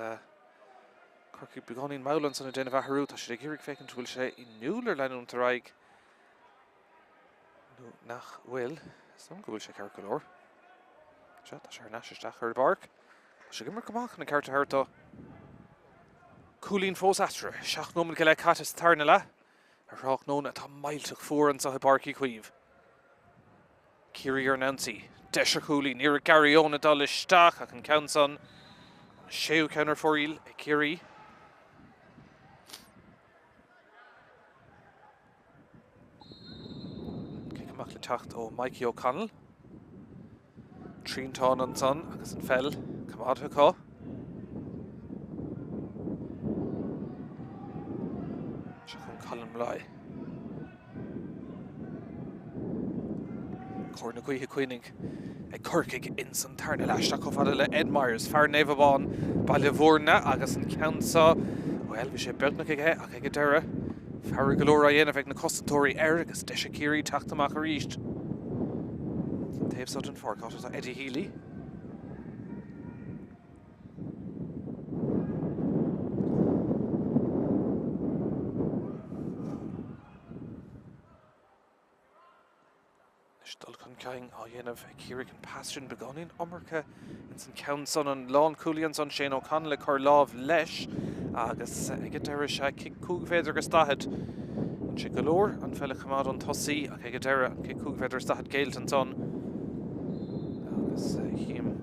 [SPEAKER 1] Corcaigh begánín maulan san a déanamh ahrú tá sé ag fécinn bhfuil sé I núlar Glenúnta Raig nó nach bhfuil sam go bhfuil sé ceart go leor. Se tá sé ar neisisteach ar barc sé gimar goach na ceart athirtá. Coolín fós atra seach nómad go le catas tarna le ar rách nóna tá mailteach fuór an sa barcaí chuomh. Kiri Nancy, Desha Coolín, near Gary Ona Dullish Stach, I can count on Sheu counter for il, Kiri. Kick le tacht o Mikey O'Connell. Trín Tán an son, agus an fell, Camad Haka. Shachon Colin Mlai. Corna Cuihe Queening a Corcaigh in Santarna Lashta Cofadala Ed Myers, Far Nevabon, Balivorna, Agus and Countsa, well, we should build Nakega, Akagadera, Faragalora Yen of Egnacostatori, Eric, Steshakiri, Taktamakaricht. Dave Sutton for Eddie Healy. Dulcan King, Yenov, Kirik and Passion Begonin, Omerka, and St. Counson and Lon Coolians on Shane O'Connell, Corlov, Lesh, Agus, Egadera, Kick Coogveder Gestahid, and Chigalore, and Fella Kamad on Tossi, Egadera, and Kick Coogveder Stahid Gaelton son, Agus, him,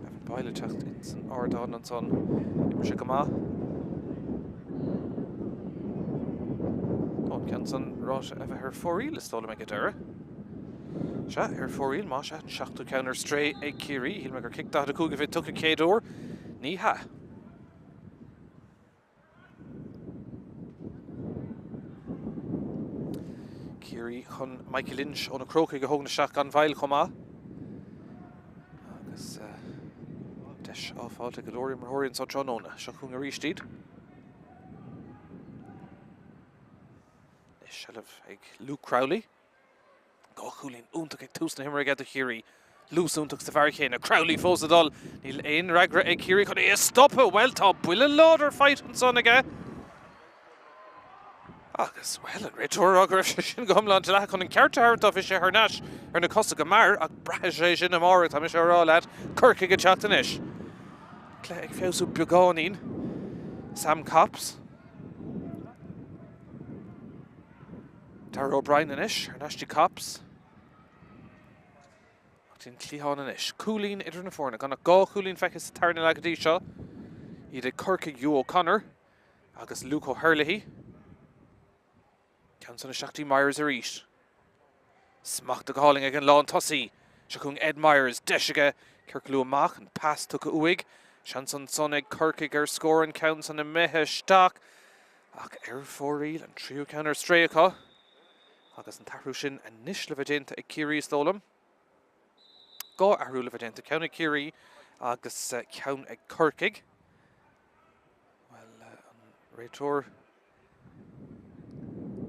[SPEAKER 1] Evan Boilechacht, in St. Ardon and son, Imshikama, Don Canson, Rosh, Ever her 4 Stolen Egadera. Sha, her 4 Masha, Shachtu counter stray ag Kiri, he'll make her kick that a cook if it took a K-door. Niha. Curie chun Michael Lynch on a croca go hogna seach gan bhail chomá. Agus deis áfáilte go leorí mar thóiríonn sa Trónóna, seo chun a rístíd. Is shelf ag Luke Crowley. Go chulín úntaach ag tús na himar ag a Curie. Lús úntaach sa bhar chéine. Crowley fós a dul. Níl éon ragra ag Curie chun é stoppa. Well, tá buile láidir fight an son aige. Agus, well, an réiteoir agur sin gomlan te lecha chun an cearta hartá fi sé harnáis ar na costa go mar ag brathe sé sin am ára tá mis rá leat curca go teachtanis. Clé ag féosú beagáín. Sam Copps. Darragh O'Brien inis, harnáistí Copps. Tin Cleon inis. Coolín idir na fórna. Gana gá Coolín feice sa tarna le go dtí seo. Iad ag curca Hugh O'Connor agus Luke O'Herlihy. Council Shakti Myers ar east. Smacht the calling again Lawn Tossi. Shakung Ed Myers, Deshiga, Kirklu Mach and pass took a uig. Shanson Sonic, Kirkiger score and counts on a mehe stock. Ach air 4 reel and trio counter Strayaka. Agus and Tarushin and Nishlevagenta a Kiri Stolum. Go Arulevagenta, Count a Kiri, Agus Count a Kirkig. Well, Raitor.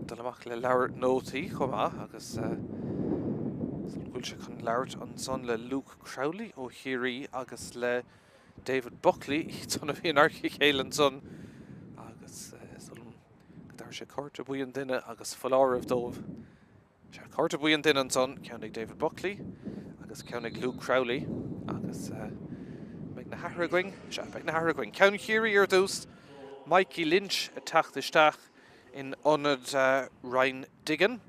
[SPEAKER 1] Dalamach le Laur Noti, Choma, Agus Gulcha chun Laurt an son le Luke Crowley, O'Heary, Agus le David Buckley, son of an Archie Chélan son, Agus Gadar se Carta Buian Dinna, Agus Falar of Dove. Carta Buian Dinna son, County David Buckley, Agus County Luke Crowley, Agus Megna Harragwing, Megna Harragwing, County Heary or Doost, Mikey Lynch, a Tach the Stach. In honoured Ryan Digan,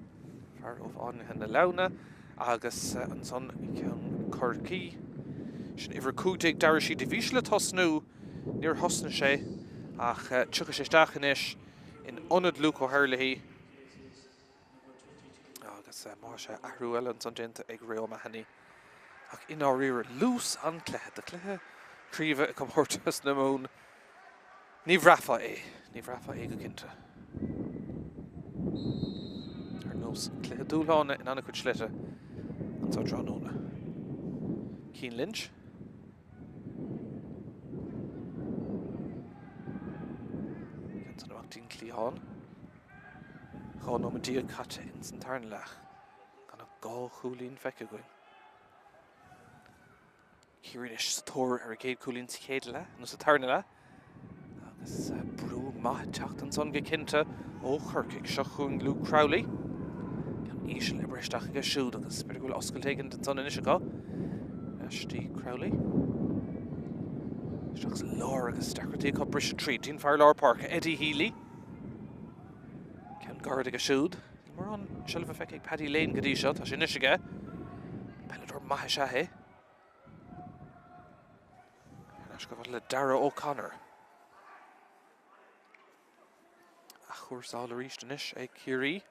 [SPEAKER 1] far of on and the Launa, Agus and son Count Corky. Shin iver Kudig Darashi Divishle Tosnu near Hosnashe, Ach Chukashistachanish in honoured Luke O'Herlihy. Agus Marsha Aruel and son Genta Egreo Mahani. Ach in our rear loose and Clehe, the Clehe, Triva Comportus Namoon. Nivrafa E Gukinta. Nos Clehe Dúlhána in Annacuid Slite and so Trónóna. Cian Lynch. Kenton Martin Cleon. Chón Oma Dia Catte in San Tarnlach. Gana gá Chulín feice going. Kirish Thor Arcade Chulín Céadla no sa Tarnla. Agus Brú Maith Teachtan son Gekinta ó Churkick Shachung Luke Crowley. Ísle Bristach go siúd agus beidir go oscail taken den son inis aá. Ashtí Crowley. Strachs Laura agus Stackerty Cup Brisha Tree, Dean Farlar Park, Eddie Healy. Count Garda go siúd. Mar on Shelva Fekig Paddy Lane go dtí seo, tá sin inis aige. Pelador Maith Shahe. As go bhfuil le Darragh O'Connor. A chuairsáil ar ísť inis ag Curie.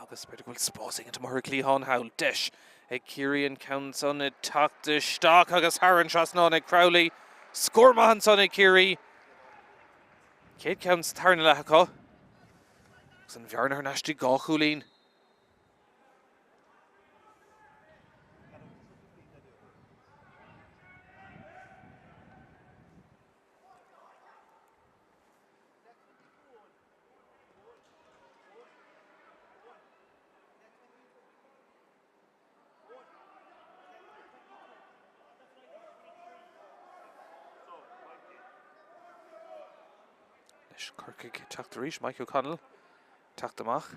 [SPEAKER 1] Agus beidir gohfuil spásing into mar Cleon Howl Desh ag Curie and counts on it tucked the stock agus Haran Trasnon ag Crowley score mahan son ag Curie Kate counts Tarna Lahaco San Vjarnar Nashti Gá Chulín Kirkig tucked the reach, Mike O'Connell tucked the mach.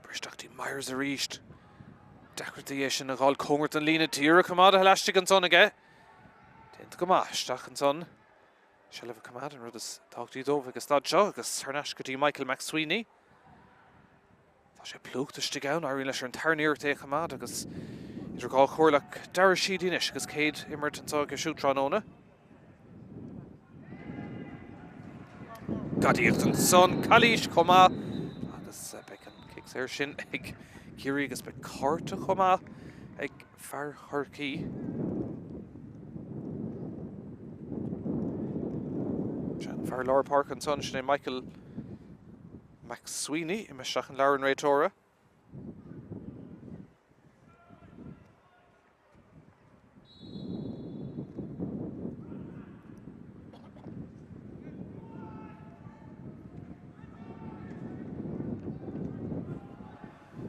[SPEAKER 1] Bristachty Myers a reached. Decretation of all Congert and Lena Tira Kamada Halashtik and son again. Dent Gamash, Stach and son. Shall have a command and Rudis talk to you over Gastad Shaw, Harnashkati Michael McSweeney. She plucked the Stigown, Irene Lesher and Tarnier take command because. Is recall Corlac Darashid Inish because Cade Immerton saw a shoot Trónóna. Gadiaton son Kalish Koma. Agus Beckham kicks her shin egg. Curie gets back Carta Koma. Egg Far Harky. Far Laura Park and son sin Michael McSweeney in Meshach and Lauren Raytora.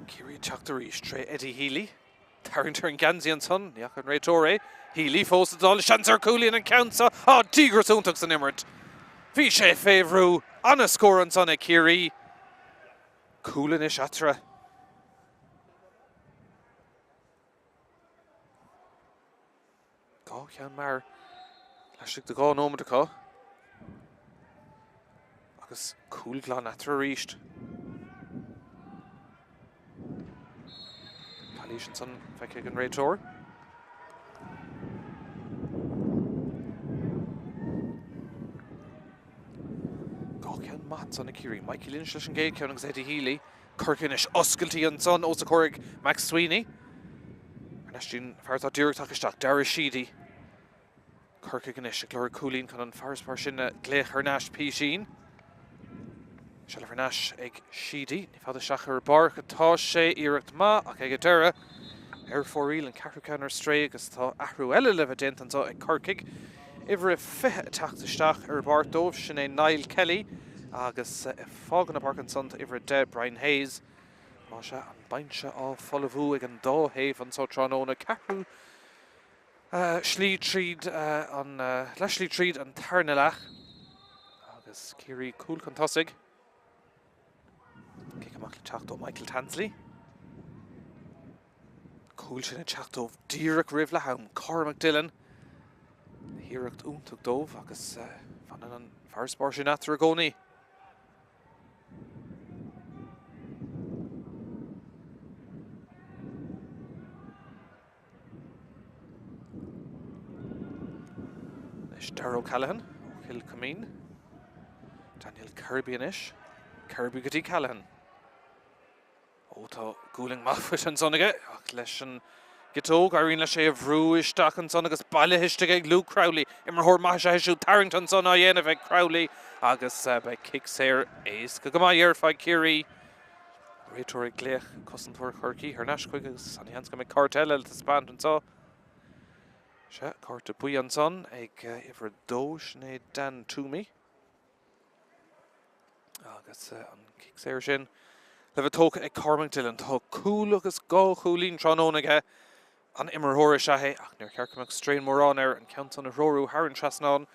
[SPEAKER 1] Kiri Chakdarish, Trey Eddie Healy, Tarrington Ganzi and son, Yakan Raytore, Healy Fosted all Shanzer Coolian and Council, Tigre Suntux and Immert. Vishay Favru, on a score on son Kiri. Coolinish Atra. Go, Jan Mar. Lashik the go, no more to go. Agus cool glan Atra reached. Kalishan son, Fekig and Raytor. Mats on a Kiri, Mikey Lynch and Gate, Counting Eddie Healy, Kirkinish, Uskelty and son, Osakorig, Max Sweeney, Ernestine Fartha Dirk Takishtak, Dara Sheedy, Kirkinish, Glora Coolin, Conan Fars Parshin, Glech Hernash P. Sheen, Shella Hernash, Egg Sheedy, Nifada Shachar Bark, Tashe, Eric Ma, Akagatera, Air 4 Reel and Carricaner Stray, Gustha Ahruella Levadent and so a Kirkig, Ivra Feh attacked the Stach, Erbart Dove, Shane Niall Kelly. Agus Fágan Parkinson iver de Brian Hayes Masha and Baincha all Follovu again Do Haven so Tronona Cahu Schlee Treed on Leslie Treed and Tarnelach Agus Kiri Cool Contosig Kikamakli Chachto Michael Tansley Cool Shin Chachto Derek Rivlaham Cormac Dillon Hirakt Untuk Dove Agus Fanan First Portion at Ragoni Darrow Callahan, Hill Cameen, Daniel Kirby Anish, Kirby Gati Callahan. Oto Gooling Maffish and Sonniga, Leshan Gitog, Irene Lashay of Ruish, Stock and Sonnigas, Balihishtig, Luke Crowley, Immerhor Masha Hishu, Tarrington Son, Ienavek Crowley, Agus by Kicks here, Ace, Kagamayer, Kiri, Raytor Glech, Cousin Tor Kirky, Hernash Quiggles, and Hanska McCartel, El Tispant and so. Carta Puyan son, ag iver dosh ne Dan Toomey. Agus an kicks air sin. Leva toka ag Cormac Dillon, to cool agus go Coolin Trononage an immer hora shahe, ach near Kerkamach strain more on air and count on a roru Haran Trasnon.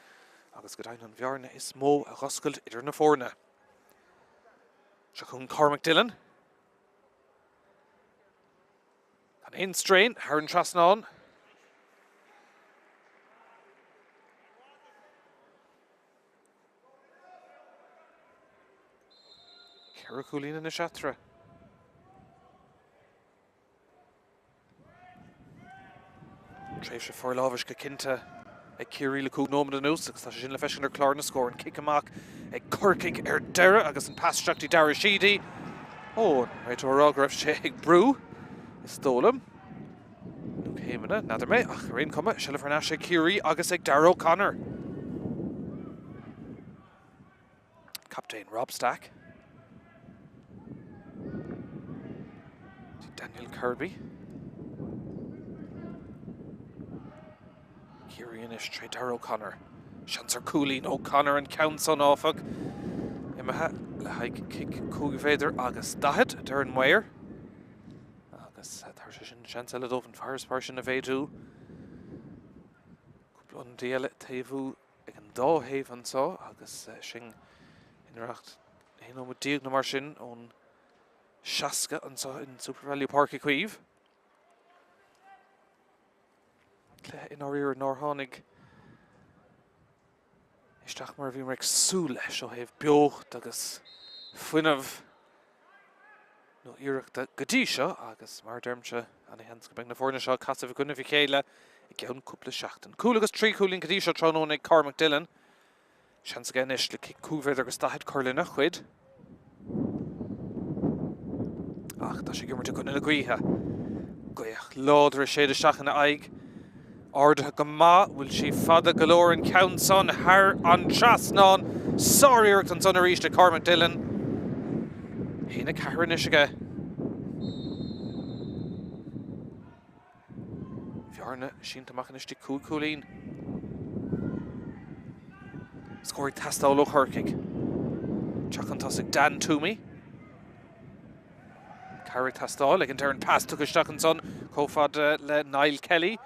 [SPEAKER 1] Agus godain on Viarna is mo a roskald idir na forna. Shakun Cormac Dillon. An in strain, Haran Trasnon. Karakulina in the Shatra. Tréifse for Lavish Kakinta, a Kiri Laku Noman the Noose, such in the Fishing or Clarna score and kick a mock, a Kirking Erdera, I guess in pass Shakti Dara Sheedy. Oh, right to Rograf Shake Brew. Stole him. Luke Haymana, Nather May, ach, Rain Comma, Shellifernasha Kiri, August Darrow Connor. Captain Rob Stack. Daniel Kirby. Kirianish Tradar O'Connor. Shanser Cooley, O'Connor and Counts on Norfolk. Imaha Lahike Kick Coogvader August Dahet, Darren Weir. August Tarshan Chancellor Doven Fires Portion of Edu. Kuplon Dielet Tevu again Do Haven so August Shing Interact Hino with Diag Namarsin on Shaska and so in Super Value Park Equive. In our ear Norhonig Ishtach Marvin Rex Sule shall have Bio Dagus Funav no Eric the Gadisha Agus Mardermcha and Hans Bang the Fornisha Casa Vikunavikela again couple Shachten. Coolagus tree cooling Gadisha Trononig Cormac Dillon. Chance again ish the kick Coover the Gustahid Curlin Achwid. Ach, da she gimmer to couldn't agree ha. Goyach Lord Rashid Shach in the Ig. Ard Gama will she father galore and counts on her on Chasnon. Sorry an son a ríiste Cormac Dillon. Hína Caharan is aige. Bhearna sínta machchan istí Cúlín. Scóraigh tastáil ó Chorcaig. Teach an tosig Dan Toomey. Carrick tastáil ag an deir an pass tucha isteach an son cófad le Niall Kelly.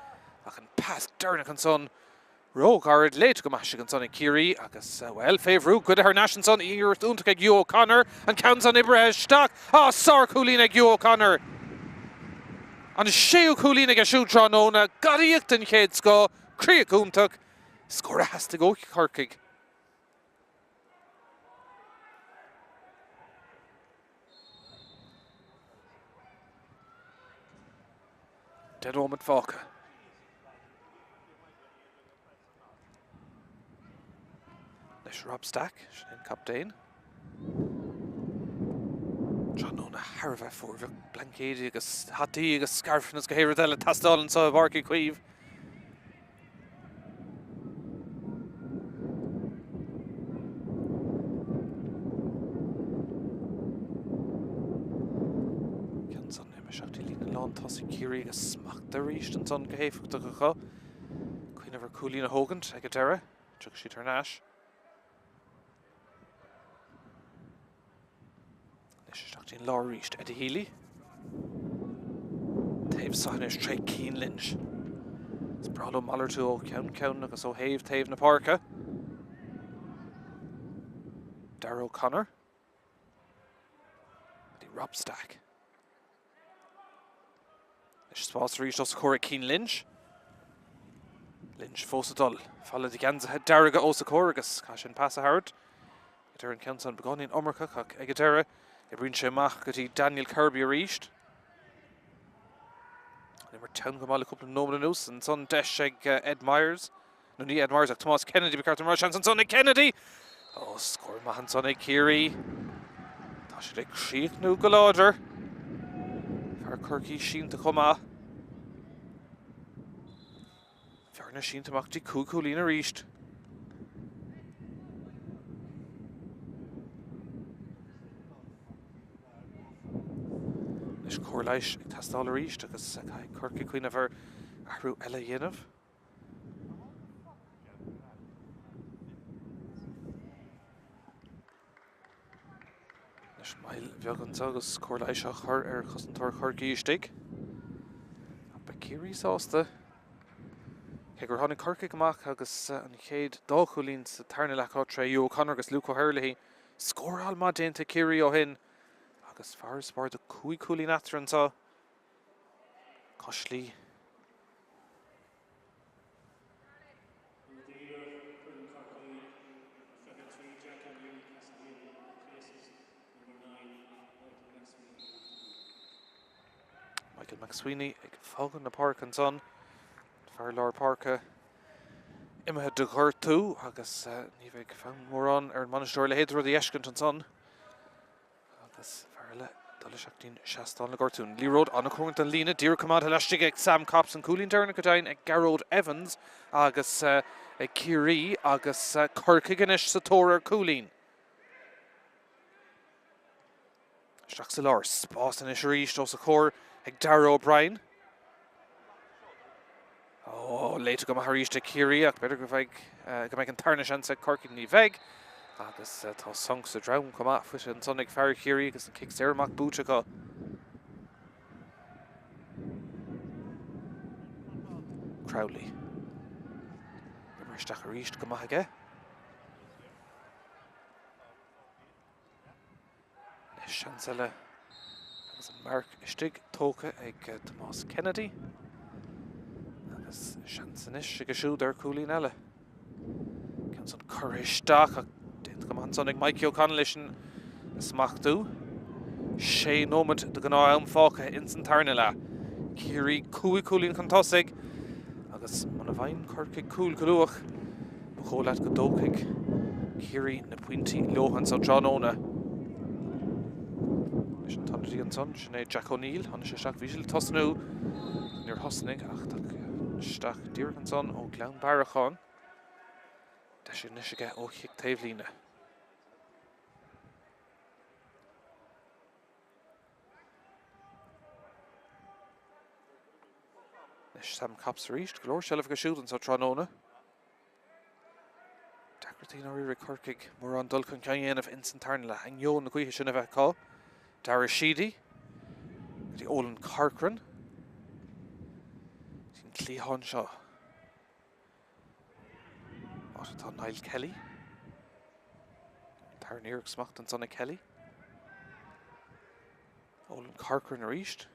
[SPEAKER 1] Ach an pass deirnach an son Rógárid leit go maisig an son ag Kiri agus well féhrú good ar nash an son ír úntaach ag Hugh O'Connor an count an ibre isteach. Sár Cúlín ag Hugh O'Connor. An séú Cúlín ag a siú Tróna garíocht an chéad scó críoch úntaach. Scóra has to go Chorcaig. Dead Omid Fáca. Leis Rob Stack, sin captain. Tróna Harbheith fuór blancéide agus hatí agus scarfnas go héiread eile tastáil an sa Barky Cuíomh. Tosí Kiri agus smachta ríist an son go héifachta go cho. Cuoine bhar Cúlín a Hógant ag a deire, tuach sí tar náis. Leis isteachtaín lá ríist Eddie Healy. Taobh Sáinis Tré Cian Lynch. Is bralo mallar tú ó ceann agus ó héamh taobh na parca. Darragh O'Connor. Eddie Rob Stack. Spás ríist os Córa Cian Lynch. Lynch fósadul. Falla di gansa het Darragh os a Córa agus cá sin pass a Howard. Idir an ceann begáín omrcha ach ag a deire. I bríonn sé amach go dtí Daniel Kirby a ríist. Nimar teann go mála cúpla nómana nús an son deis ag Ed Myers. No ní Ed Myers ach Tomás Kennedy becartan mar an son ag Kennedy. Scór maith an son ag Kiri. Tá sé ag críoch nó go láidir. Kirky sínta chomá. Bhearna sínta machtaí Cúlín a ríist. Leis cór leis ag tastáil a ríist agus Kirky cuioine bhar ahrú eile dhéanamh. Mail bheagant agus cór leis a chur ar chusantóir Chorcaí istigh. Ba Kiri sásta. Cé gur tháinig Chorcaig amach agus an chéad dá Cúlín sa tarna leá tre Hugh O'Connor agus Luke O'Hurley. Scóráil má déanta Kiri ó hin. Agus fear spár do Cúlín atar antá. Coslí. Michael McSweeney ag fágan na park an son. Fear lár parca. Imethe de ghir tú agus ní bheith fan mórán ar an manistóir le héidir í eiscint an son. Agus fear le dul seachtaín seastáil na gortún. Lee Road anna chuint an lína dír cumad leistigh ag Sam Cops an Cúlín deirna go dain ag Garrod Evans agus ag Kiri agus Chorcaig inis sa tóir Cúlín. Isteach sa lár spás inis ríist ó sa chóir ag Darragh O'Brien. Later go maithríiste Kiri ach beidir go bheith go méid an tarna sean sa Corcaig ní bheith. Agus tá song sa drám comá fuite an son ag fear Kiri agus an kick séarmach búte go. Crowley. Mar isteach a ríist go maith aige. Nes seansile agus an marc istigh tóca ag Tomás Kennedy. Agus seansanis ag a siúd ar Cúlín eile. Ceann son cur isteach ach déanta go maith son ag Mikey O'Connell leis an smachtú. Sé nómad do gná am fáca in san tarna le. Kiri Cúlín chun tosaigh agus man a bhain Corcaig cúil goluach ba chólaat go dócaig Kiri na puintí leohan sa Tróna. Leis an tannaí an son sin é Jack O'Neill an sé seach bhí tosnú níor hosnig ach Stach dír an son ó Glan Barachán. Tá sé níos aige ó chic taobh líne. Sam Cops reached. Glor Shelf go shooting so Tronona. Dacratino Riri Kirkig. Moran Dulcan Cayenne of Instant Tarnla. And Yon the Guishin of Echo. Dara Sheedy. The Olin Corcoran. Cleahon Shaw. Washington Niall Kelly. Tarn Eric Smacht and Sonny Kelly. Olin Corcoran reached.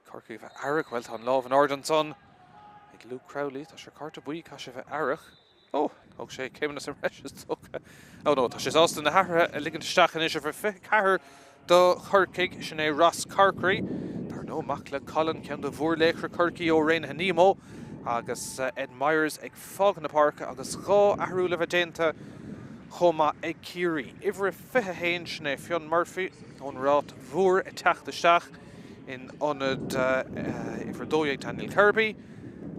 [SPEAKER 1] Corky of Arach, well on Love and Arden son. Like Luke Crowley, Tasha Carter Bui, Cash of Arach. Oh, okay, came in some rashes. Okay. Oh no, Tasha's Austin the Harra, a ligand Stach and Isha for Car, the Kirkig, Shane Ross Carkery. There no Makla Colin, Count the Vorlake, Kirky O'Rain Hanimo, August Ed Myers, Egg Fog in the Park, August Go, Arula Vagenta, Homa Egg Kiri, Ivra Fihain, Shane Fionn Murphy, on Rot, Vor, Attack the Stach. In honored Ifredoye Daniel Kirby,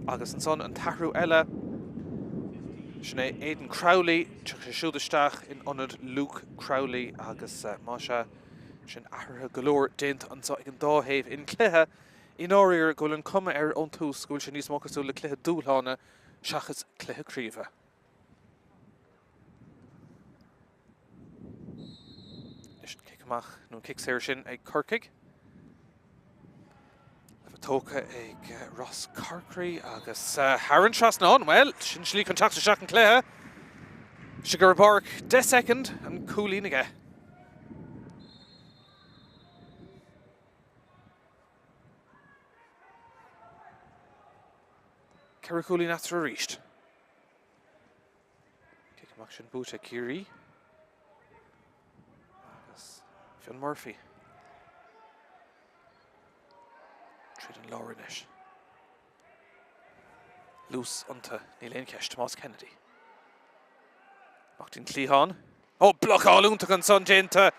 [SPEAKER 1] August and Son and Taru Ella, Shane Aidan Crowley, Chukashudastach in honored Luke Crowley, August Masha, Shin Ahra Galore, Dent and so in Dahave in Cleha, in Orier Gulan Come on two school Chinese Mokasul Cleha Dulhana, Shachas Cleha Kriva. Kikmach, no kicks here Shin a Kirkig. Toka ag Ross Carkery agus Haran Trasnon, well, Shinchli contact to Shack and Cleha. Sugar Bark, 10 second, and Coolin again. Kerry Coolin after reached. Kick him action Buta Kiri. Agus Fionn Murphy. And Laurinish. Loose onto Neil Kesh, Tomas Kennedy. Martin Cleahon. Oh, block all Untagan Son Jenta.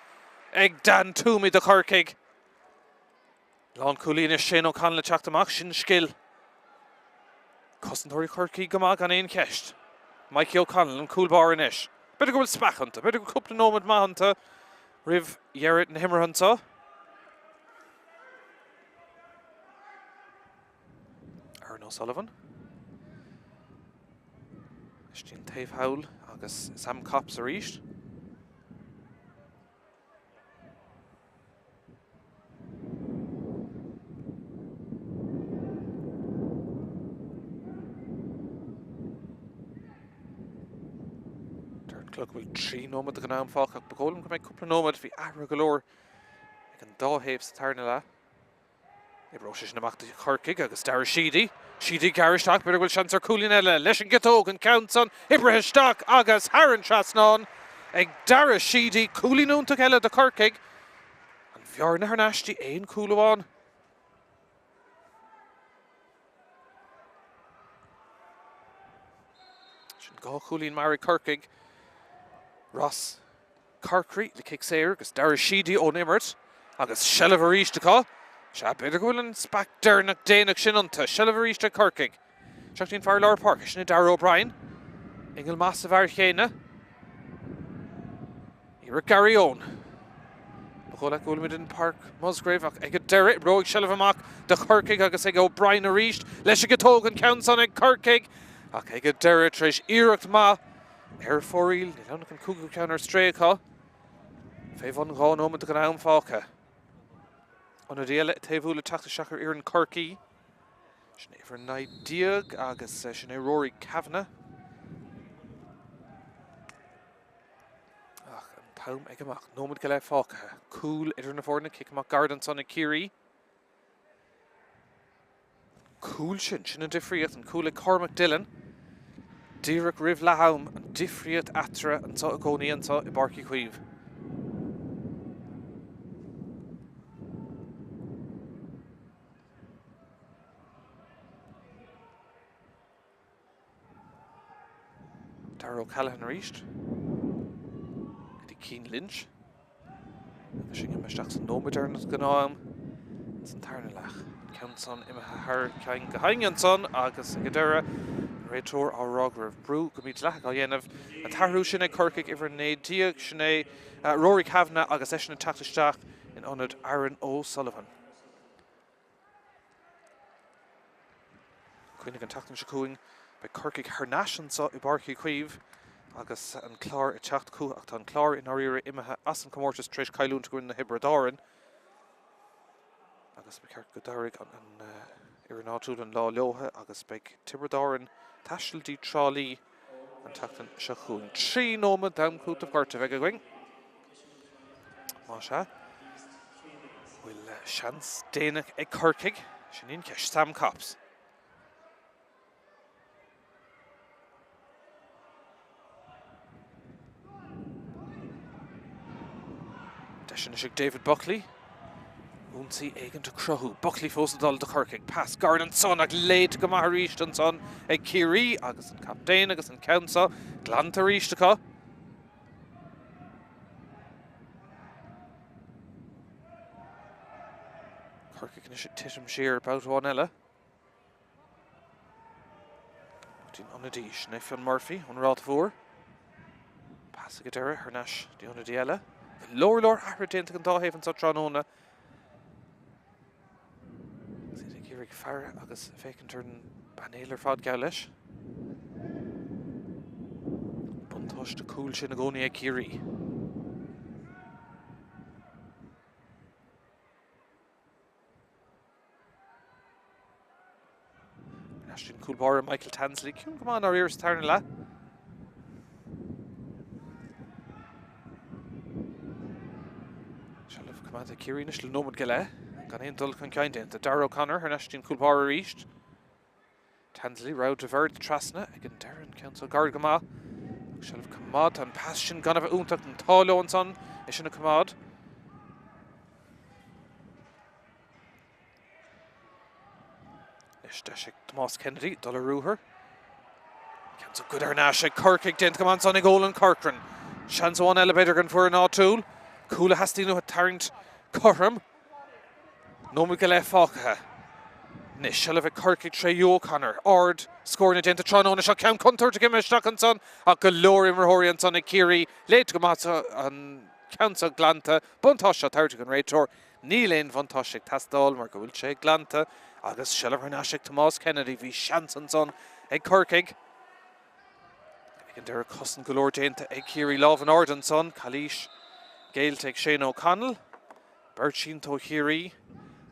[SPEAKER 1] Egg Dan Toomey the Kirkig. Lon Coolina Shane O'Connell Chactamach Shin Skill. Cousin Tori Kirkig Gamag on Ian Kesh. Mikey O'Connell and Coolbar Inish. Better go with Spack Hunter. Better go couple of Nomad Mahunter. Riv Yerrit and Himmer Hunter. O'Sullivan. Christian Tave Howell, August Sam Cops are reached. Third clock will 3 Nomad the Ganam Falkak Bagolan can make a couple of Nomad for Ara Galore. I can Dahaves Tarnala. Ibroshish na Makti Kirkig, August Dara Sheedy. Sheedy Garishtak, better will chance Coolinella, Leshin Getog and Count on Ibrahim Stock, August Haran Trasnon, Eg Dara Sheedy, Coolinoon took Ella the Kirkig, and Fjorna Harnashti, Ain Coolawan. Should go Coolin Mary Kirkig, Ross Carkery, the kick sayer, August Dara Sheedy O'Nimmert, August Shellavarish to call. Shab Bidergullen, Spack Dernock Danak Shinunta, Shellavarish to Kirkig. Shaktin Farlar Park, Shinadar O'Brien. Engel Massive Archena. Eric Gary Owen. Bacolak Ulmidin Park, Musgrave, Egg Derrick, Roig Shelavamak, the Kirkig, Agaseg O'Brien a reached, Leshigatog Counts on Egg Kirkig. Egg Derrick, Trish Eric Ma. Air Foril, Nilonakan Kugu Counter Strayka. Favon Gon Omen to Ganam Falka. On a deal at Tavula Takta Shakar Iran Kirky. Shane for Night Diag, Agus Shane Rory Kavanagh. And Tom Egamak, Nomad Gale Falka. Cool Idrin Forna, Kikamak Garden Son Kiri. Cool Shin, Shin and Diffriat, and Cool Cormac Dillon. Derek Riv Lahaum, and Diffriat Atra, and Sotagoni and Sot Ibarki Queeve. Darrow Callahan reached. The Keen Lynch. Fishing him a Jackson Nomad is going on. It's entirely lach. Counts on Imahar Kang Gahanyanson, Agus Gadera, Retor or Roger of Brew, Gumit Lach, Ayenev, and Taru Shine Kirkig, Iverne Diak, Shine, Rory Kavanagh, Agus Eshin and Taktistach, in honoured Aaron O'Sullivan. Cuoinnig an tatan secuing by Corkig Harnashan sa I barci cuiv agus an clár I techt cú ach tá an clár in áíire imethe as an comórtas treis cailúnta goin na Hibradárin agus be ceart go dairg an ar an áitiúil an lá leotha agus be Tibradárin taisiltí trálí an tatan secuing. 3 nóma damcút of Garta bheith going. Má se bhfuil seans déanaach ag Corkig sin on ceist Sam Cops. Deis is David Buckley. Únsaí éigean de crothú. Buckley fósadal de Corkig. Pass Garden son ag léit go maith ríist an son ag Ciarí agus an captain agus an counsa glanta ríistecha. Corkig is titim siar about one eile. Dín Onadís, Nathan Murphy, on rád 4. Pass a Gadera, Harnash, the Onadiella. Lor Ahradénta an dáhéhann sa Tróna. Sida Gírig Farra agus fécinn turn banélar fad gá leis. Buntáis de cúil sin a gcónaí ag Ciarí. Ashton Coolbar Michael Tansley. Come on, our ears turn la. Shall have command of Ciarí Nishal Nomad Gale. Gan in Dulcan kind in the Darrow Connor, her Ashton Coolbar reached. Tansley round to Verd Trasna, again Darren Council Gargama. Shall have command and passion gun of Untuck and Tolo and son. Ishin a command. Ishtashik Tomas Kennedy, Dollar Ruher. Council good Arnashik, Corkig didn't come on Sonny Goal and Corcoran. Chance one elevator gun for an O'Toole. Coola Hastino at Tarrant Curram. No Miguel Faka. Nish shall have a Corkig Trey O'Connor. Ord scoring it into Toronto and a shot count Cunter to give him a shot and son. A Galore Imrahori and Sonny Ciarí. Late to Gamata and Council Glanta. Buntosh Tartic and Raitor. Neilin von Toshik Tasdal, Marco Wilche Glanta. Agus Sheller Harnashik Tomas Kennedy v Shanson son ag Corkig. Again there a Cussin Galore Jainta ag Ciarí Love and Orden son. Kalish Gaeltech Shane O'Connell. Birchin to Ciarí.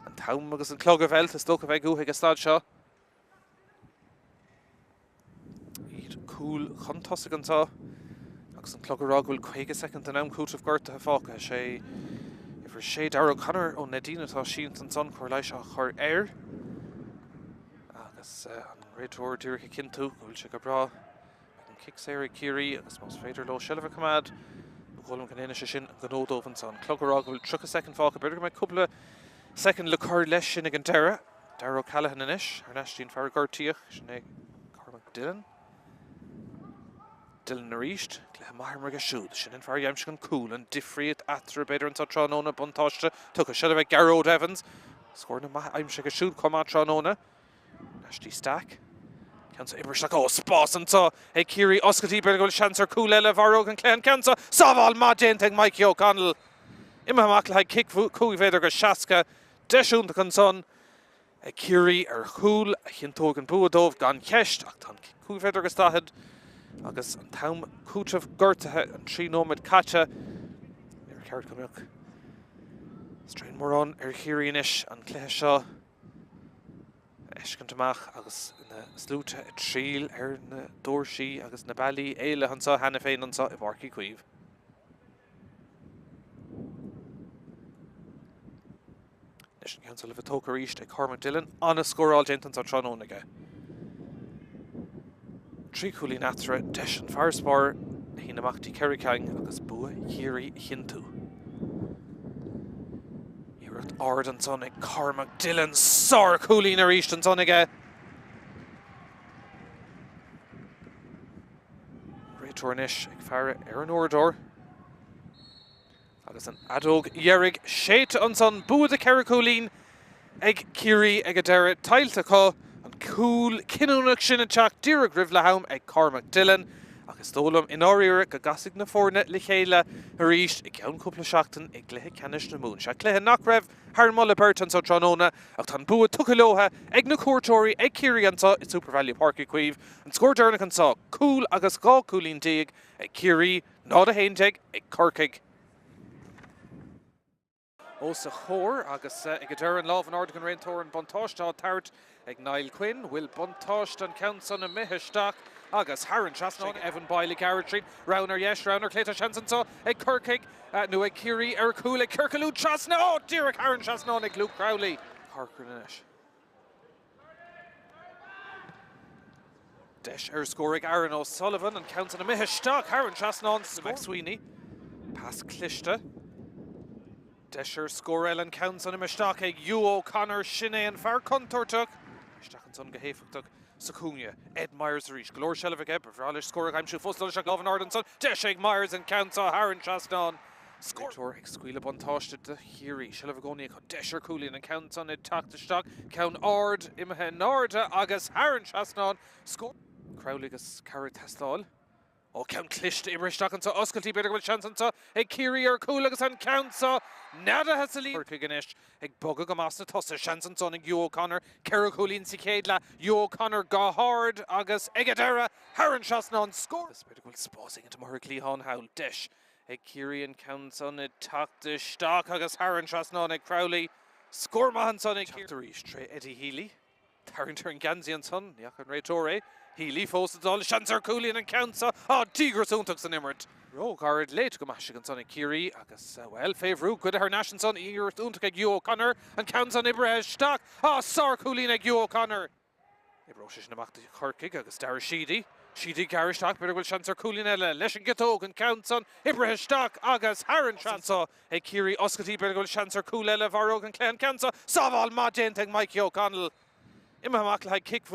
[SPEAKER 1] And Town agus an Clog of El to Stoke of Egu Higastad Shaw. Eid cool Huntosig and saw. Agus an Clog of Rog will quake a second and Coot of Gert to Hafaka. Shay for Shay Darrow Connor on Nadina to Sheen and son Corlisha her air. Agus an Red Tour Dirk Kintu will check a bra. And kick Sarah Ciarí agus most fader low shell of a command. Colin can inish shin Ganod of and son. Clog of Rog will truck a second Falk. Better my couple of second Lucard Lesh in again Terra. Darrow Callahan and Ish. Ernestine Farragartia. Sinead Cormac Dillon. Dylan Narisht, Mahar Margashud, Shannon Far Yamshan Cool and Diffriat Atra Bader and Tronona Buntoshta took a shot of Garrod Evans. Scored a I'm Shakashud come out Tronona. Nashti Stack. Cancer Ibershak oh Sposs and saw a Ciarí Oscati Bergol Chancer Cool Varog and Clan Cancer. Saval Majenteng Mikey O'Connell. Imamak like kick Cooey Vader Gashaska. Deshun the Conson. A Ciarí or Cool, a Hintogan Buadov gone Kesht. Acton Cooey Vader Gastahid. Agus an Town Cooch of Gertathe and 3 Nomad Catcha. Near Carrot Comilk. Strain Moron, Ciarí Nish and Cleheshaw. Eshkan Tamach, Agus in the Slúte, a Triel, na Dorshi, Agus Nabali, Eile Hansa, Hannafein Hansa, Ivarki Cuiv. Nation Council of a Toker East, a Cormac Dillon, on a score all Gentons are Trononiga. Trí Coolí Natra, Desh and Farspar, Hinamachti Kerrikang, Agus Bua, Ciarí Hintu. You're Orden Sonic, Cormac Dillon, Sar Coolí Narish and Soniga. Retornish, Farah, Aaron Ordor. Agus an Adog, Yerig, Sheit on Son, Bua the Kerricolín, Egg Ciarí, Eggadera, Tailta Cool Kinunuk Shinachak, Dira Grivlahaum, ag Cormac Dillon, agus tólam in áíire go gasig na fórne le chéile ar ríist I ceann cúpla seachtain ag cluthe ceannis na mún. Se cluthe nach raibh thar molla Burton sa tróna ach tá bua tuchalótha ag na cuairtóirí ag Ciarí ansa I Super Value Park Cuíomh an scór dearna an sa cúil agus gá cúlín déag ag Ciarí nád a héinteag ag Corcaig. Ó sa chóir agus ag dear an lábh an ard an réontóir an bontáistá tart ag Niall Quinn bhfuil bontáist an count san na mithisteach agus Haran Chasnán Evan Bailey Garrett Rauner yes Rauner Cléta Chanson ag Corcaig nu ag Ciarí ar cúil ag Kirkalú Chasnán ó Dírach Haran Chasnán ag Luke Crowley Harkernish Deis ar scór ag Aaron O'Sullivan an count san na mithisteach Haran Chasnán McSweeney pass cliste Deisir scór Ellen counts on a mistake ag Hugh O'Connor Sinead an fear contortach. Stachan son gehéfachtach sa cúne. Ed Myers reach. Glór Shelvig eb. Vralish scór ag Aimsú Fustal Shag Govan Ardenson. Deis ag Myers and counts on Haran Chasnán. Scór ag squeal up on Toshta de Hiri. Shelvig Oni ag Deisir Coolin and counts on it tak de stock. Count Ard Imahe Narda agus Haran Chasnán. Scór Crowley agus Carrot Testal. O count clist Ibristach an sa oscailtí beidir bhfuil chance an sa ag Ciarí ar cúil agus an count sa nada has a líon Ciganis ag bogad go más na tosa chance an son ag Hugh O'Connor Ceithre Coolín sa chéad le Hugh O'Connor gá hard agus ag Adara Haran Chasnán scór Is beidir bhfuil spásing into mar Cleahan Howl Deis ag Ciarí an count son ag tacta stock agus Haran Chasnán ag Crowley scór mahan son ag Ciarí Tre Eddie Healy Tarrington and Ganzi an son Niach an Réitore Healy fósta dul Shanser Coolin and Countsa Tigras úntaach san imirt. Ró garad leit go maisig an son ag Ciarí agus well féhrú good her national son ír úntaach ag Hugh O'Connor and Countsa Ibre Stock Sar Coolin ag Hugh O'Connor. Ibrosis na machta Corcaig agus Dara Sheedy. Sheedy Garishtak beidir bhfuil Shanser Coolin eile leis an gitóg an Countsa Ibre Stock agus Haran Chasnán ag Ciarí oscailtí beidir bhfuil Shanser Cool eile bharróg an Clan Countsa Sábháil má déint ag Mikey O'Connell. Imam Ackle had kick